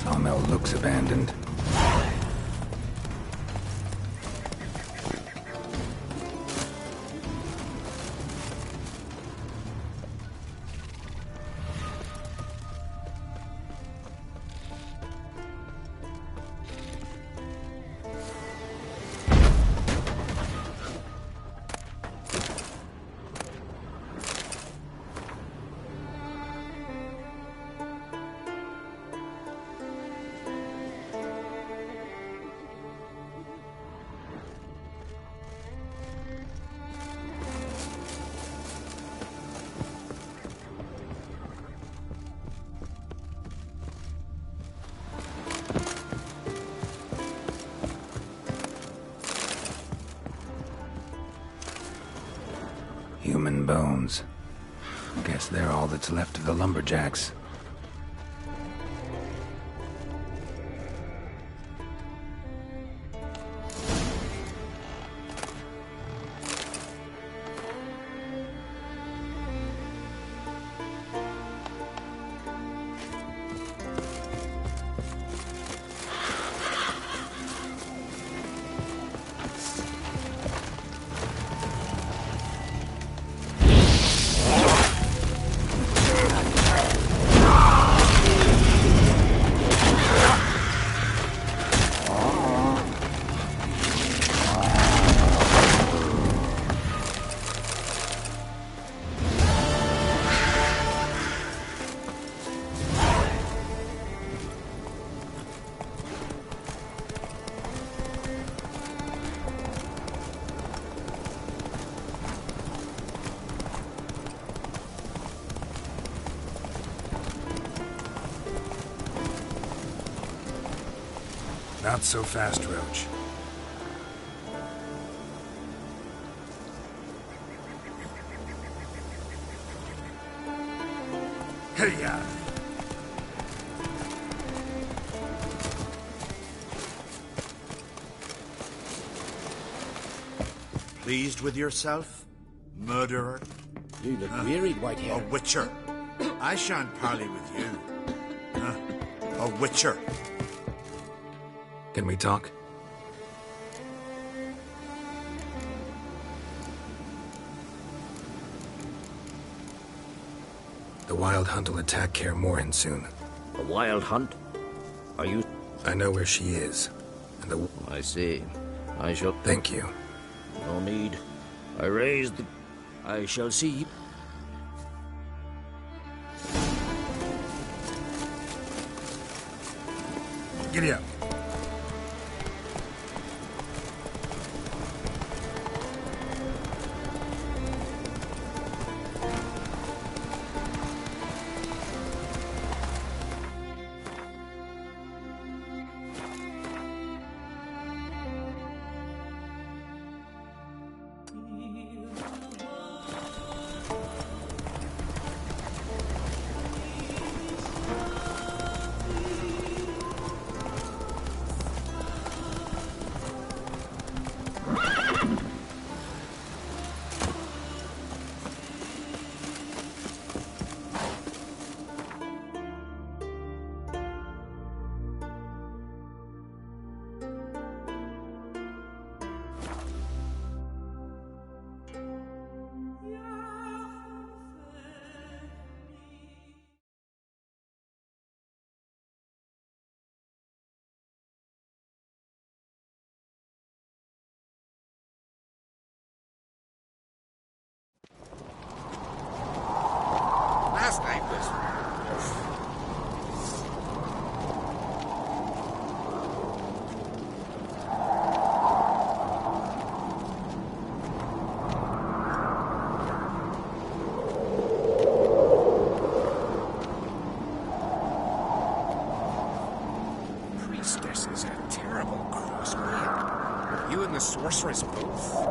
Sawmill looks abandoned. Human bones. Guess they're all that's left of the lumberjacks. Not so fast, Roach. Hey-ya! Pleased with yourself, murderer? You look wearied, Whitehair. A witcher. I shan't parley with you. A witcher. Can we talk? The Wild Hunt will attack Kaer Morhen soon. A Wild Hunt? Are you... I know where she is. And the... I see. I shall... Thank you. No need. I raised the... I shall see. Giddy up. a sorceress both.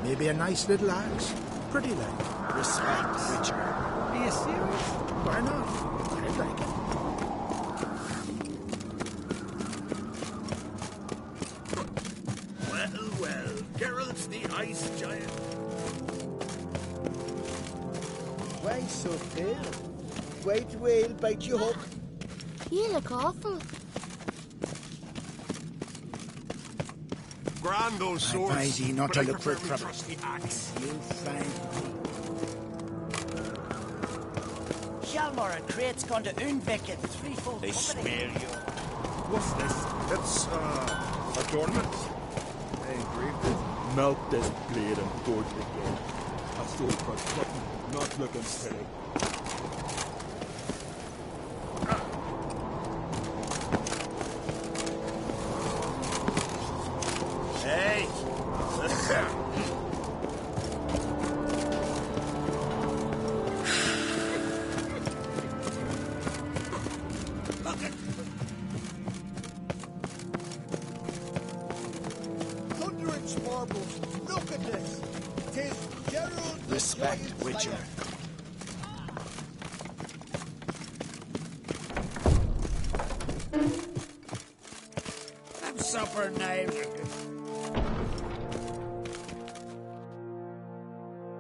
Maybe a nice little axe. Pretty like. Respect, Witcher. Are you serious? Why not? I'd like it. Well, Geralt the Ice Giant. Why so pale? White whale bite you hook. You look awful. Grand old sword. I advise ye not to look for trouble. The axe. You'll find Hjalmar and Krait's gone to Unvik in threefold They company. smear you. What's this? It's, adornment. I agree with. Melt this blade and forge it again. A sword for cutting, not looking silly. Hey! Look at Thunderous marbles. Look at this. 'Tis Gerald the respect, Giant Witcher. Slayer. I'm supper now.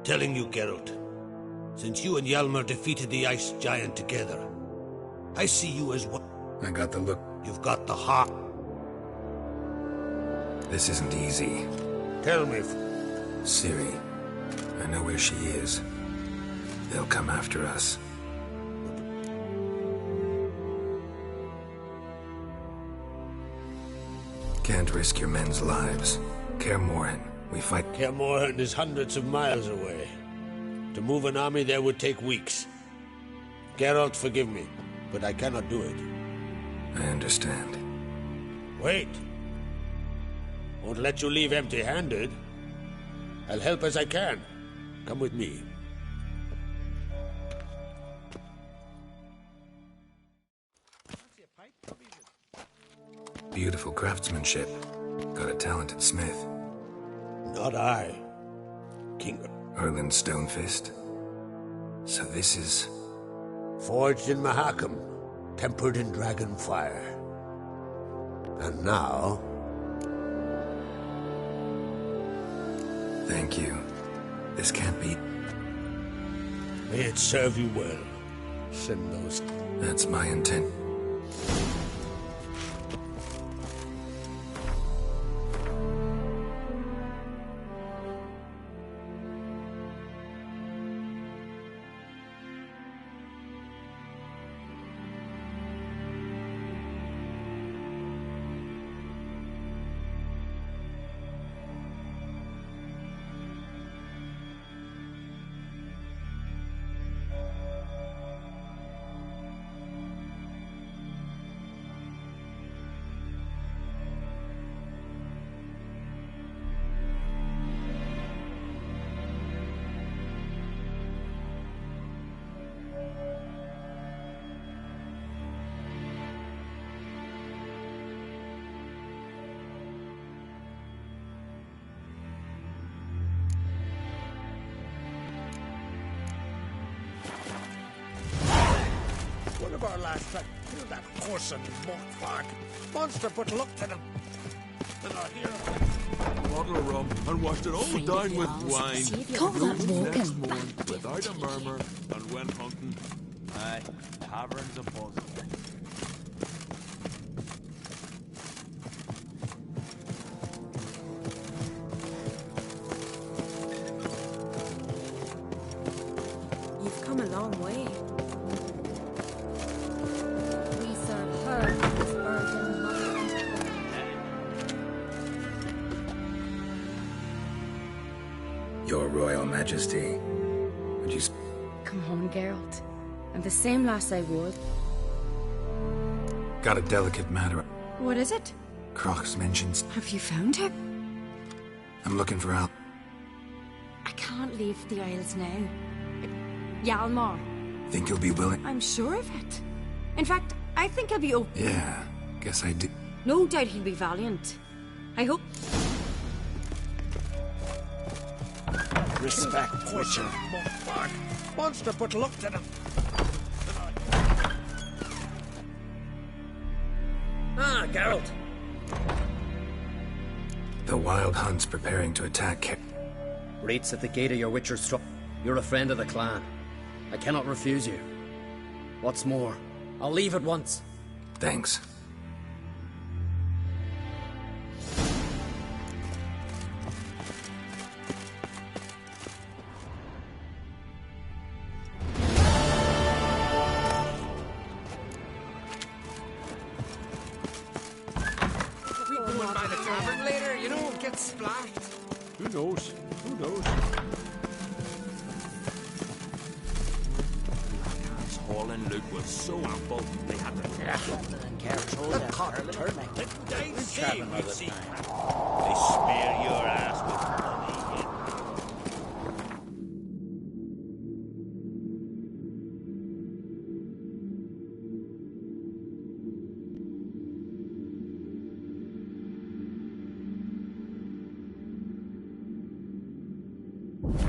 Telling you, Geralt, since you and Hjalmar defeated the Ice Giant together, I see you as one. I got the look. You've got the heart. This isn't easy. Tell me. Ciri, I know where she is. They'll come after us. Can't risk your men's lives. Kaer Morhen, we fight. Kaer Morhen is hundreds of miles away. To move an army there would take weeks. Geralt, forgive me, but I cannot do it. I understand. Wait. Won't let you leave empty-handed. I'll help as I can. Come with me. Beautiful craftsmanship. Got a talented smith. Not I. King Erland Stonefist. So this is... Forged in Mahakam, tempered in dragon fire. And now... Thank you. This can't be... May it serve you well. Send those... That's my intent. One of our last tried to kill that horse and mockbark. Monster put luck to them. And our hero... Bottle of rum and washed it all down with wine. Call that Rose walking. next morning without a murmur and went hunting. Aye, taverns a buzzing. You've come a long way. We serve her this virgin mother. Your Royal Majesty. Would you... Come on, Geralt. I'm the same lass I would. Got a delicate matter. What is it? Croc's mentions. Have you found her? I'm looking for Al. can't leave the Isles now. Hjalmar. Think you'll be willing? I'm sure of it. In fact, I think he'll be open. Yeah, guess I do. No doubt he'll be valiant. I hope... Respect, Witcher. Monster put luck to them. Ah, Geralt. The Wild Hunt's preparing to attack. Rates at the gate of your Witcher's strong. You're a friend of the clan. I cannot refuse you. What's more, I'll leave at once. Thanks. Who knows? Who knows? This hauling loot was so ample, they had to... The cart turned like They save you, They smear your ass with money.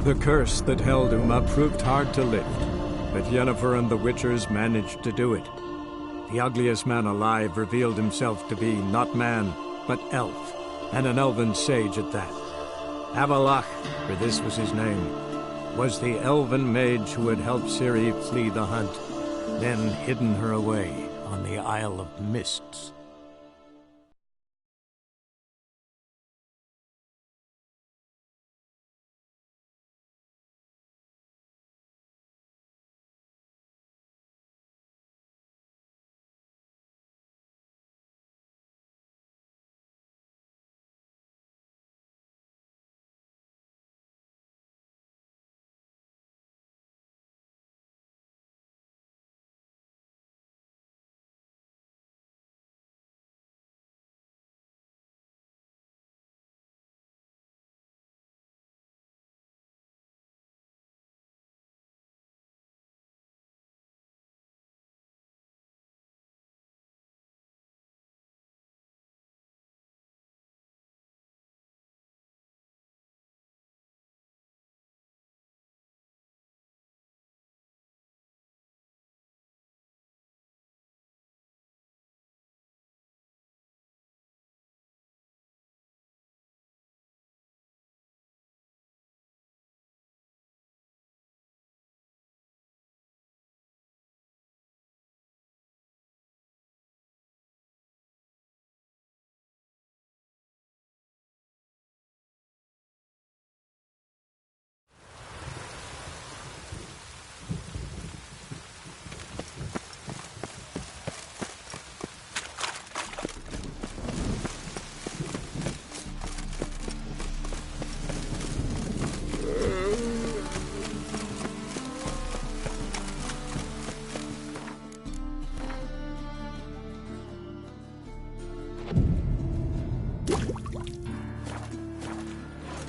The curse that held Uma proved hard to lift, but Yennefer and the Witchers managed to do it. The ugliest man alive revealed himself to be not man, but elf, and an elven sage at that. Avalach, for this was his name, was the elven mage who had helped Ciri flee the hunt, then hidden her away on the Isle of Mists.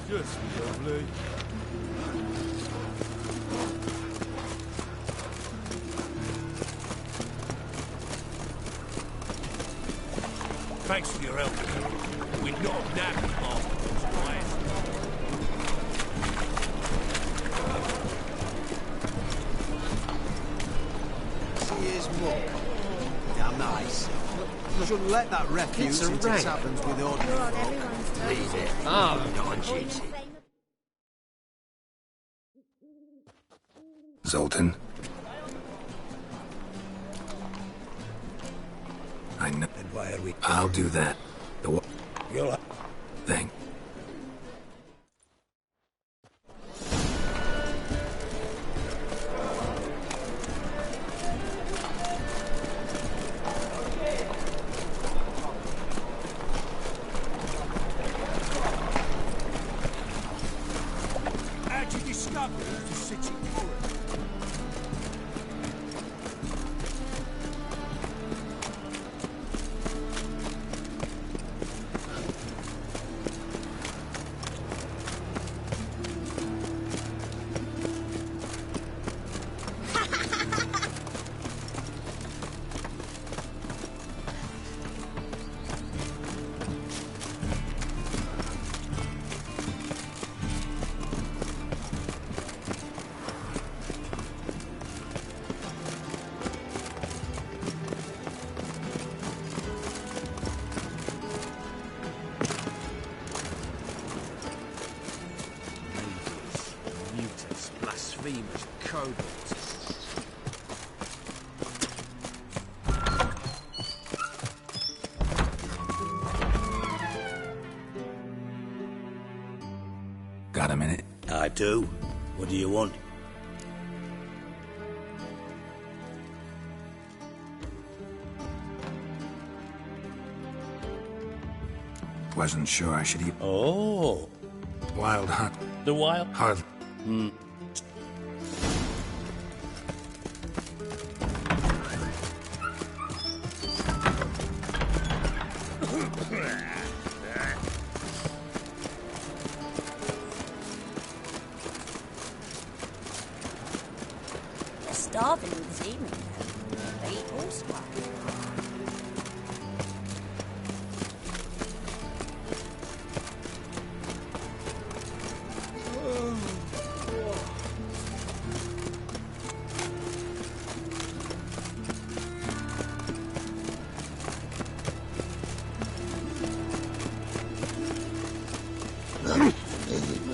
Just lovely. Thanks for your help. We're not napping after those quiet. See his mug. Damn nice. You shouldn't let that refuse into taverns with ordinary folk. Leave it. Oh, non-cheatsy. Zoltan? I know. And why are we... I'll do that. You'll... Thank. How'd you discover who's the city for it? Got a minute? I do. What do you want? Wasn't sure I should eat. Oh. Wild hunt. The wild? Hard. Hmm. They're starving this evening. They eat horse blood.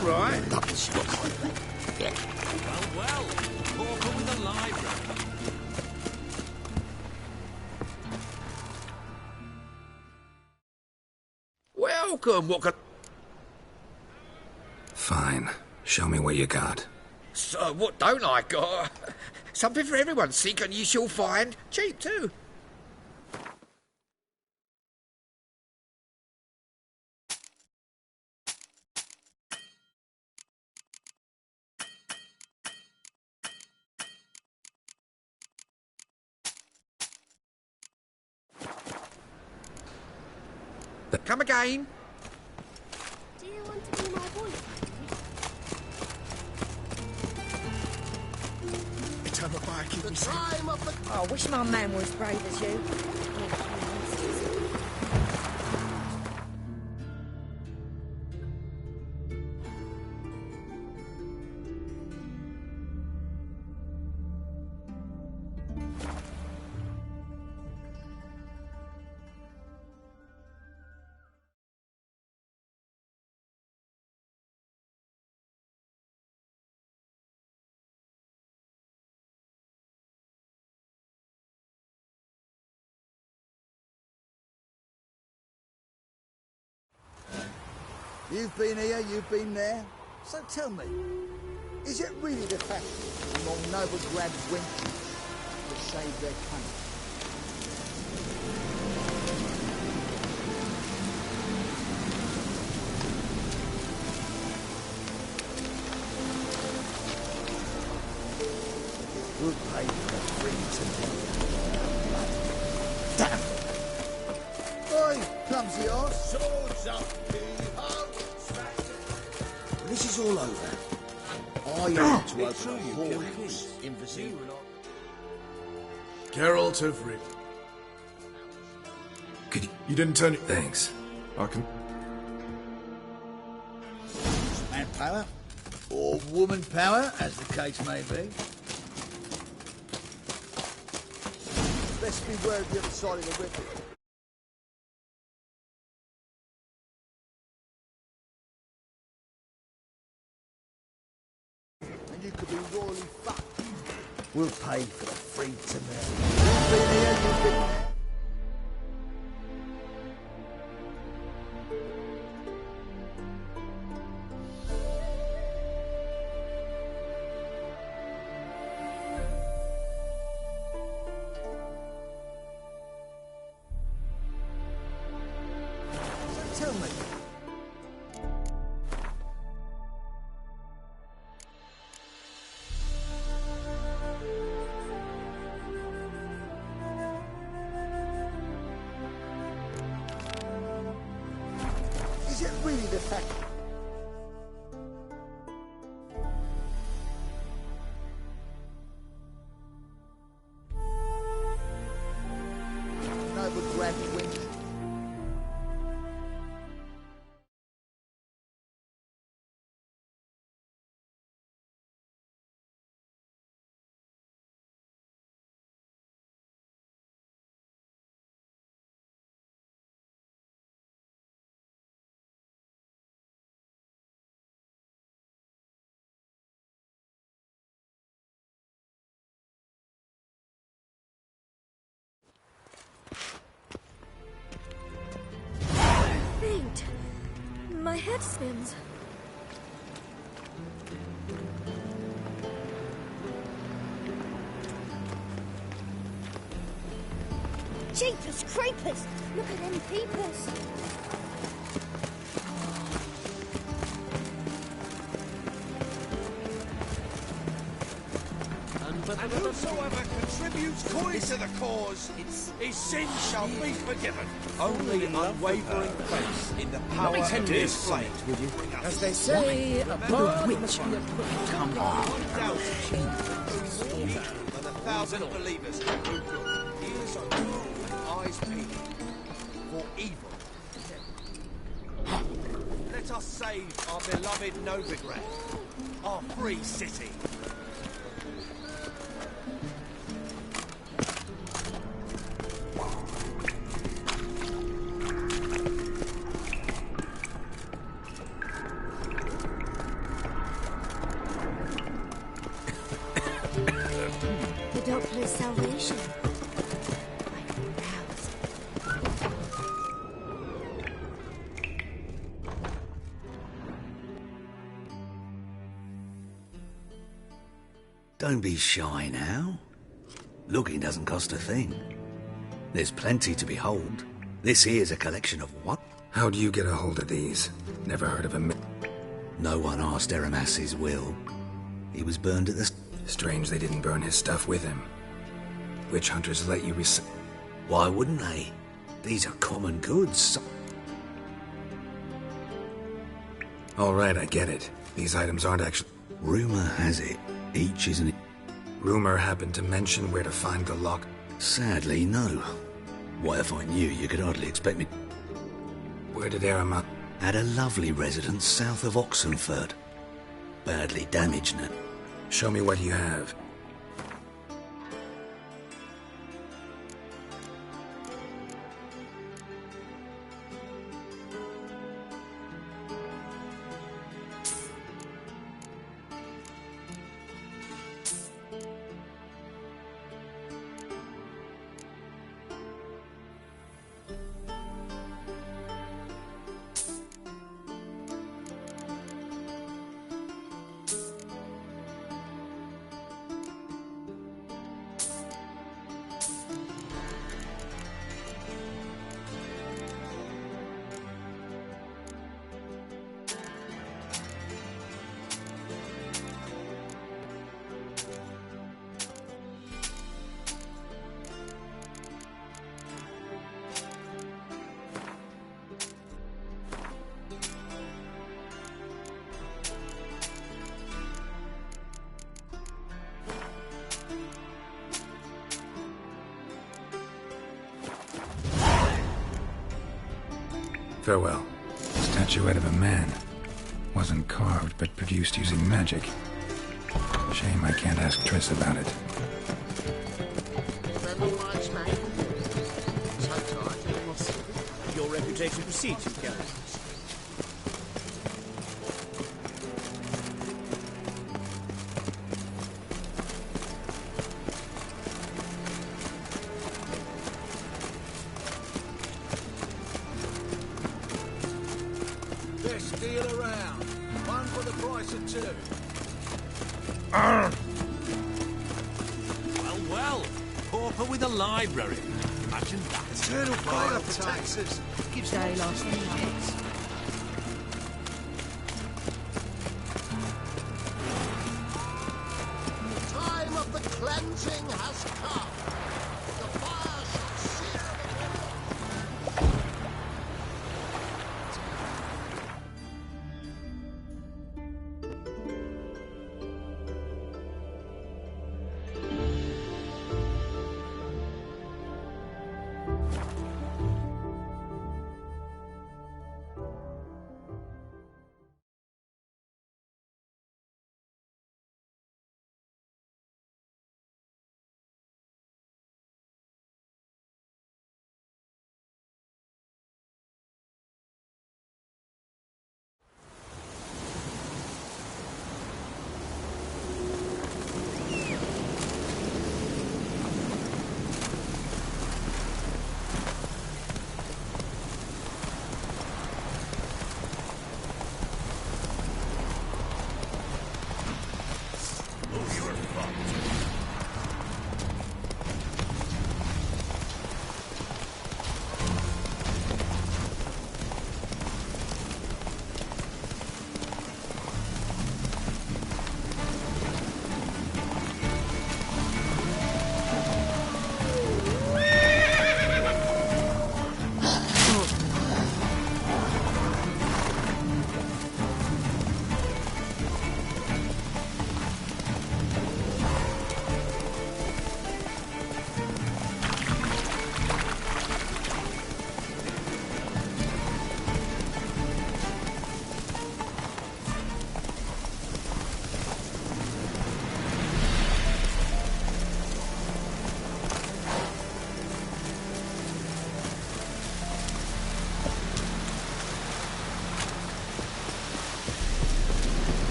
Right. Well, Porker with a library. Welcome, what can... Fine. Show me what you got. So, what don't I got? Something for everyone. Seek and you shall find. Cheap, too. Come again. Do you want to be my boyfriend? It's on the bike. The time of the... Oh, I wish my man was as brave as you. You've been here, you've been there. So tell me, is it really the fact that your noble grand wenches that saved their country? We'll pay for the free to Damn! Oi, clumsy horse! Swords up, hee-ho! This is all over. I am to open a whorehouse in Brazil. Geralt of Rivia. You didn't turn it. Thanks. I can. Man power, or woman power, as the case may be. Best beware of the other side of the river. And you could be royally fucked. We'll pay for the free to marry. You've been here, you've been there. Tell me. Is it really the fact? Noble grand wench. Faint. My head spins. Jeepers creepers! Look at them peepers! And whosoever contributes coin to the cause, his sins shall be forgiven. Only unwavering faith in the power of this flame. As they say, a bird must be a Come on. 1,000 and 1,000 believers. Ears are true and eyes peeled for evil. Let us save our beloved Novigrad, our free city. The Doppler's salvation. Don't be shy now. Looking doesn't cost a thing. There's plenty to behold. This here's a collection of what? How'd you get a hold of these? Never heard of him. No one asked Eramas's will. He was burned at the... Strange they didn't burn his stuff with him. Witch hunters let you Why wouldn't they? These are common goods. All right, I get it. These items aren't actually... Rumor has it, each isn't it? Rumor happened to mention where to find the lock. Sadly, no. Why, if I knew, you could hardly expect me... Where did Eramas... At a lovely residence south of Oxenford. Badly damaged now. Show me what you have. Farewell. Statuette of a man. Wasn't carved, but produced using magic. Shame I can't ask Triss about it. Your reputation precedes you, Garrett. Best deal around. One for the price of two. Well, pauper with a library. Imagine that. Eternal fire for taxes. Gives day last minutes. Time of the cleansing has come. The fire shall sear the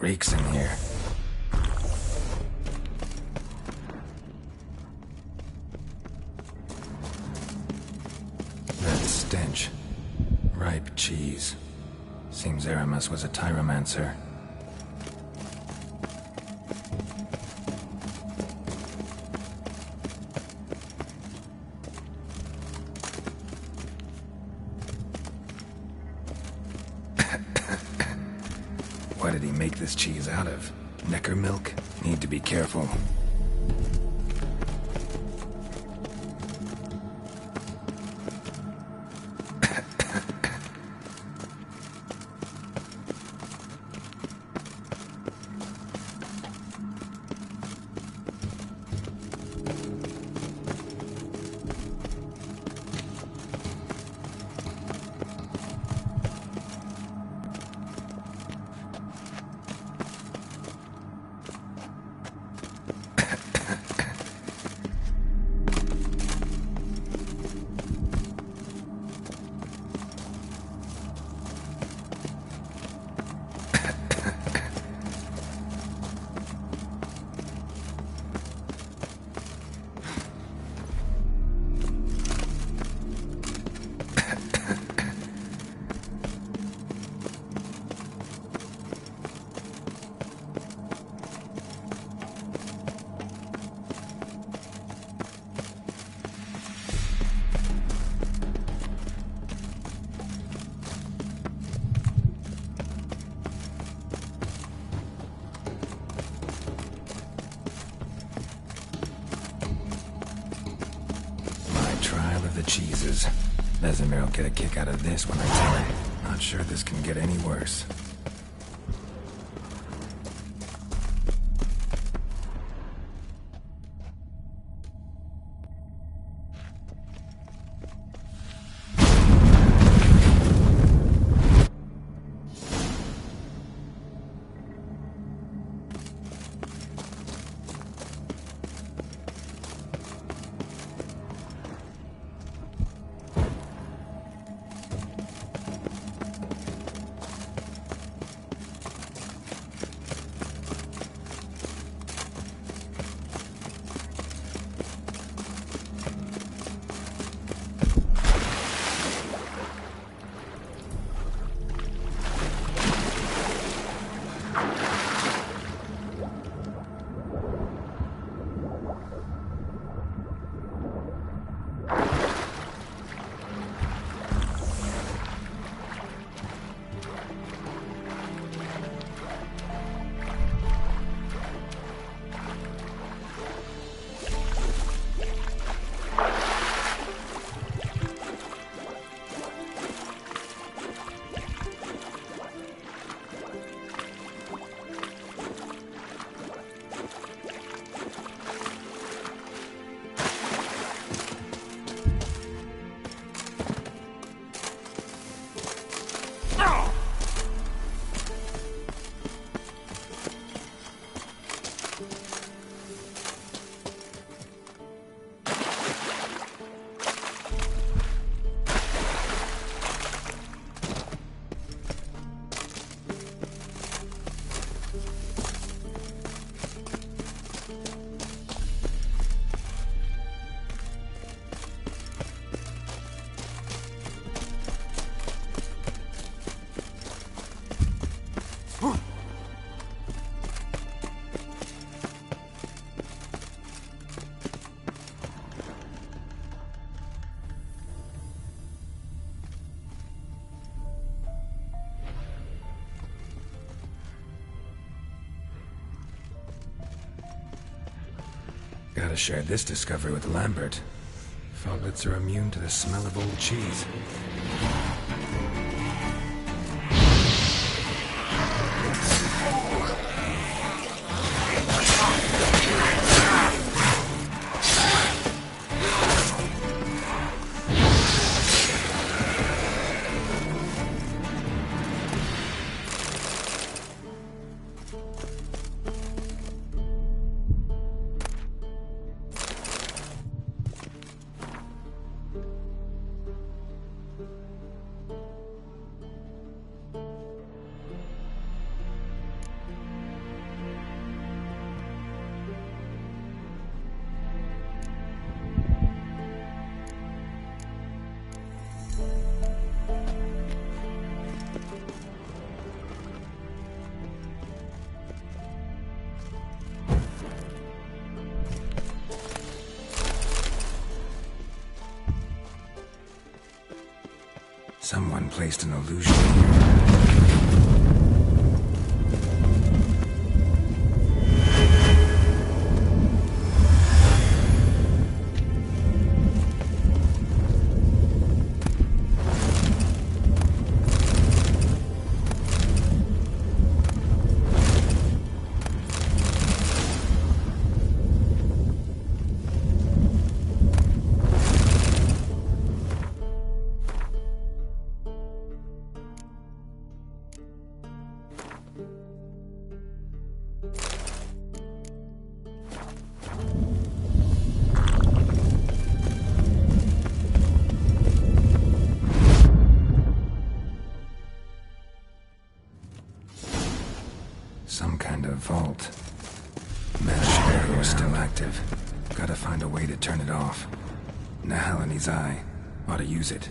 reeks in here. That stench. Ripe cheese. Seems Aramis was a tyromancer. What did he make this cheese out of? Necker milk? Need to be careful. Cheeses. Vesemir will get a kick out of this when I tell him. Not sure this can get any worse. Gotta share this discovery with Lambert. Foglets are immune to the smell of old cheese. Someone placed an illusion here. Some kind of vault. Magic arrow is still active. Gotta find a way to turn it off. Nahalani's eye. Ought to use it.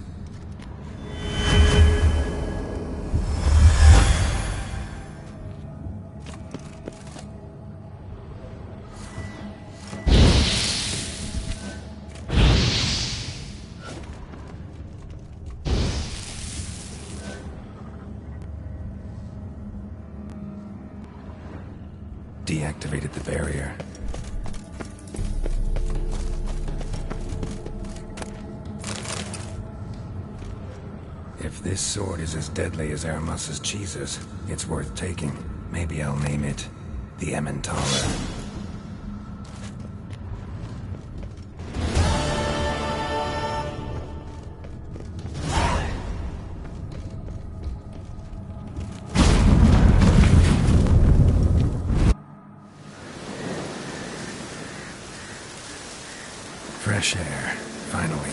Deactivated the barrier. If this sword is as deadly as Aramus's cheeses, it's worth taking. Maybe I'll name it the Emmentaler. Fresh air, finally.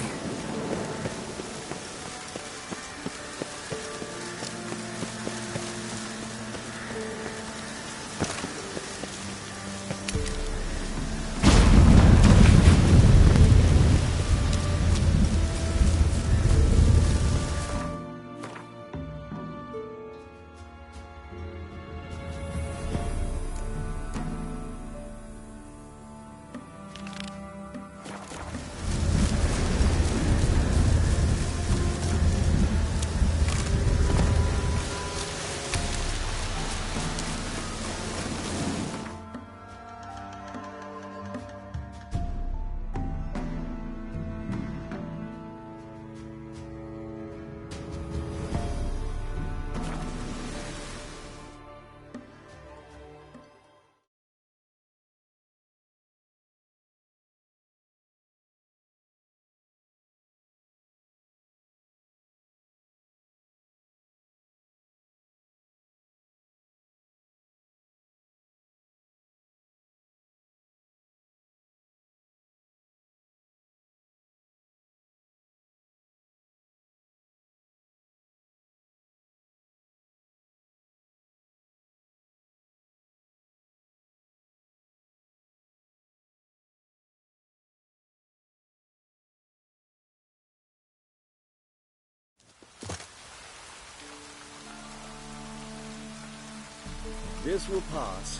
This will pass.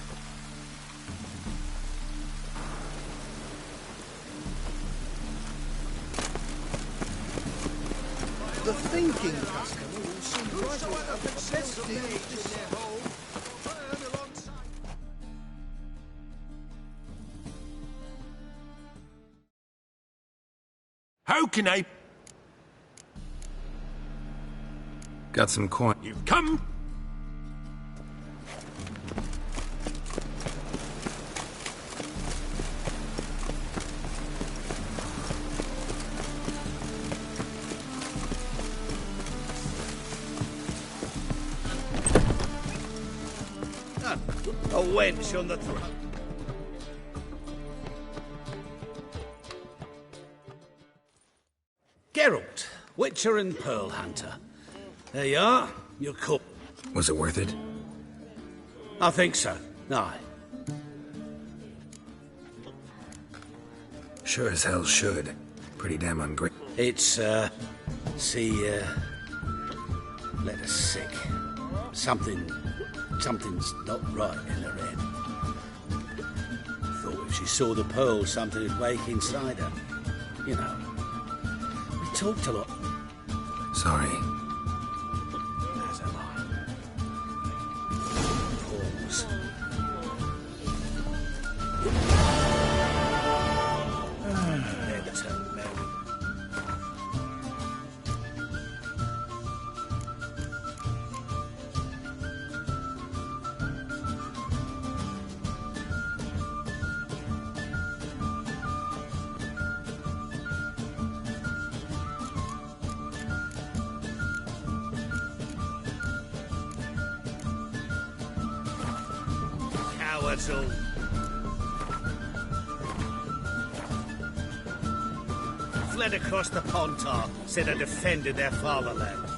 The thinking customer will seem right at the best deal this How can I... Got some coin. You've come? A wench on the throat. Geralt, Witcher and Pearl Hunter. There you are, you're cool. Was it worth it? I think so, aye. Sure as hell should. Pretty damn ungrateful. It's, let us sick. Something's not right in her head. Thought if she saw the pearl, something would wake inside her. You know. We talked a lot. Sorry. cows. Cowards all. Fled across the Pontar, said I defended their fatherland.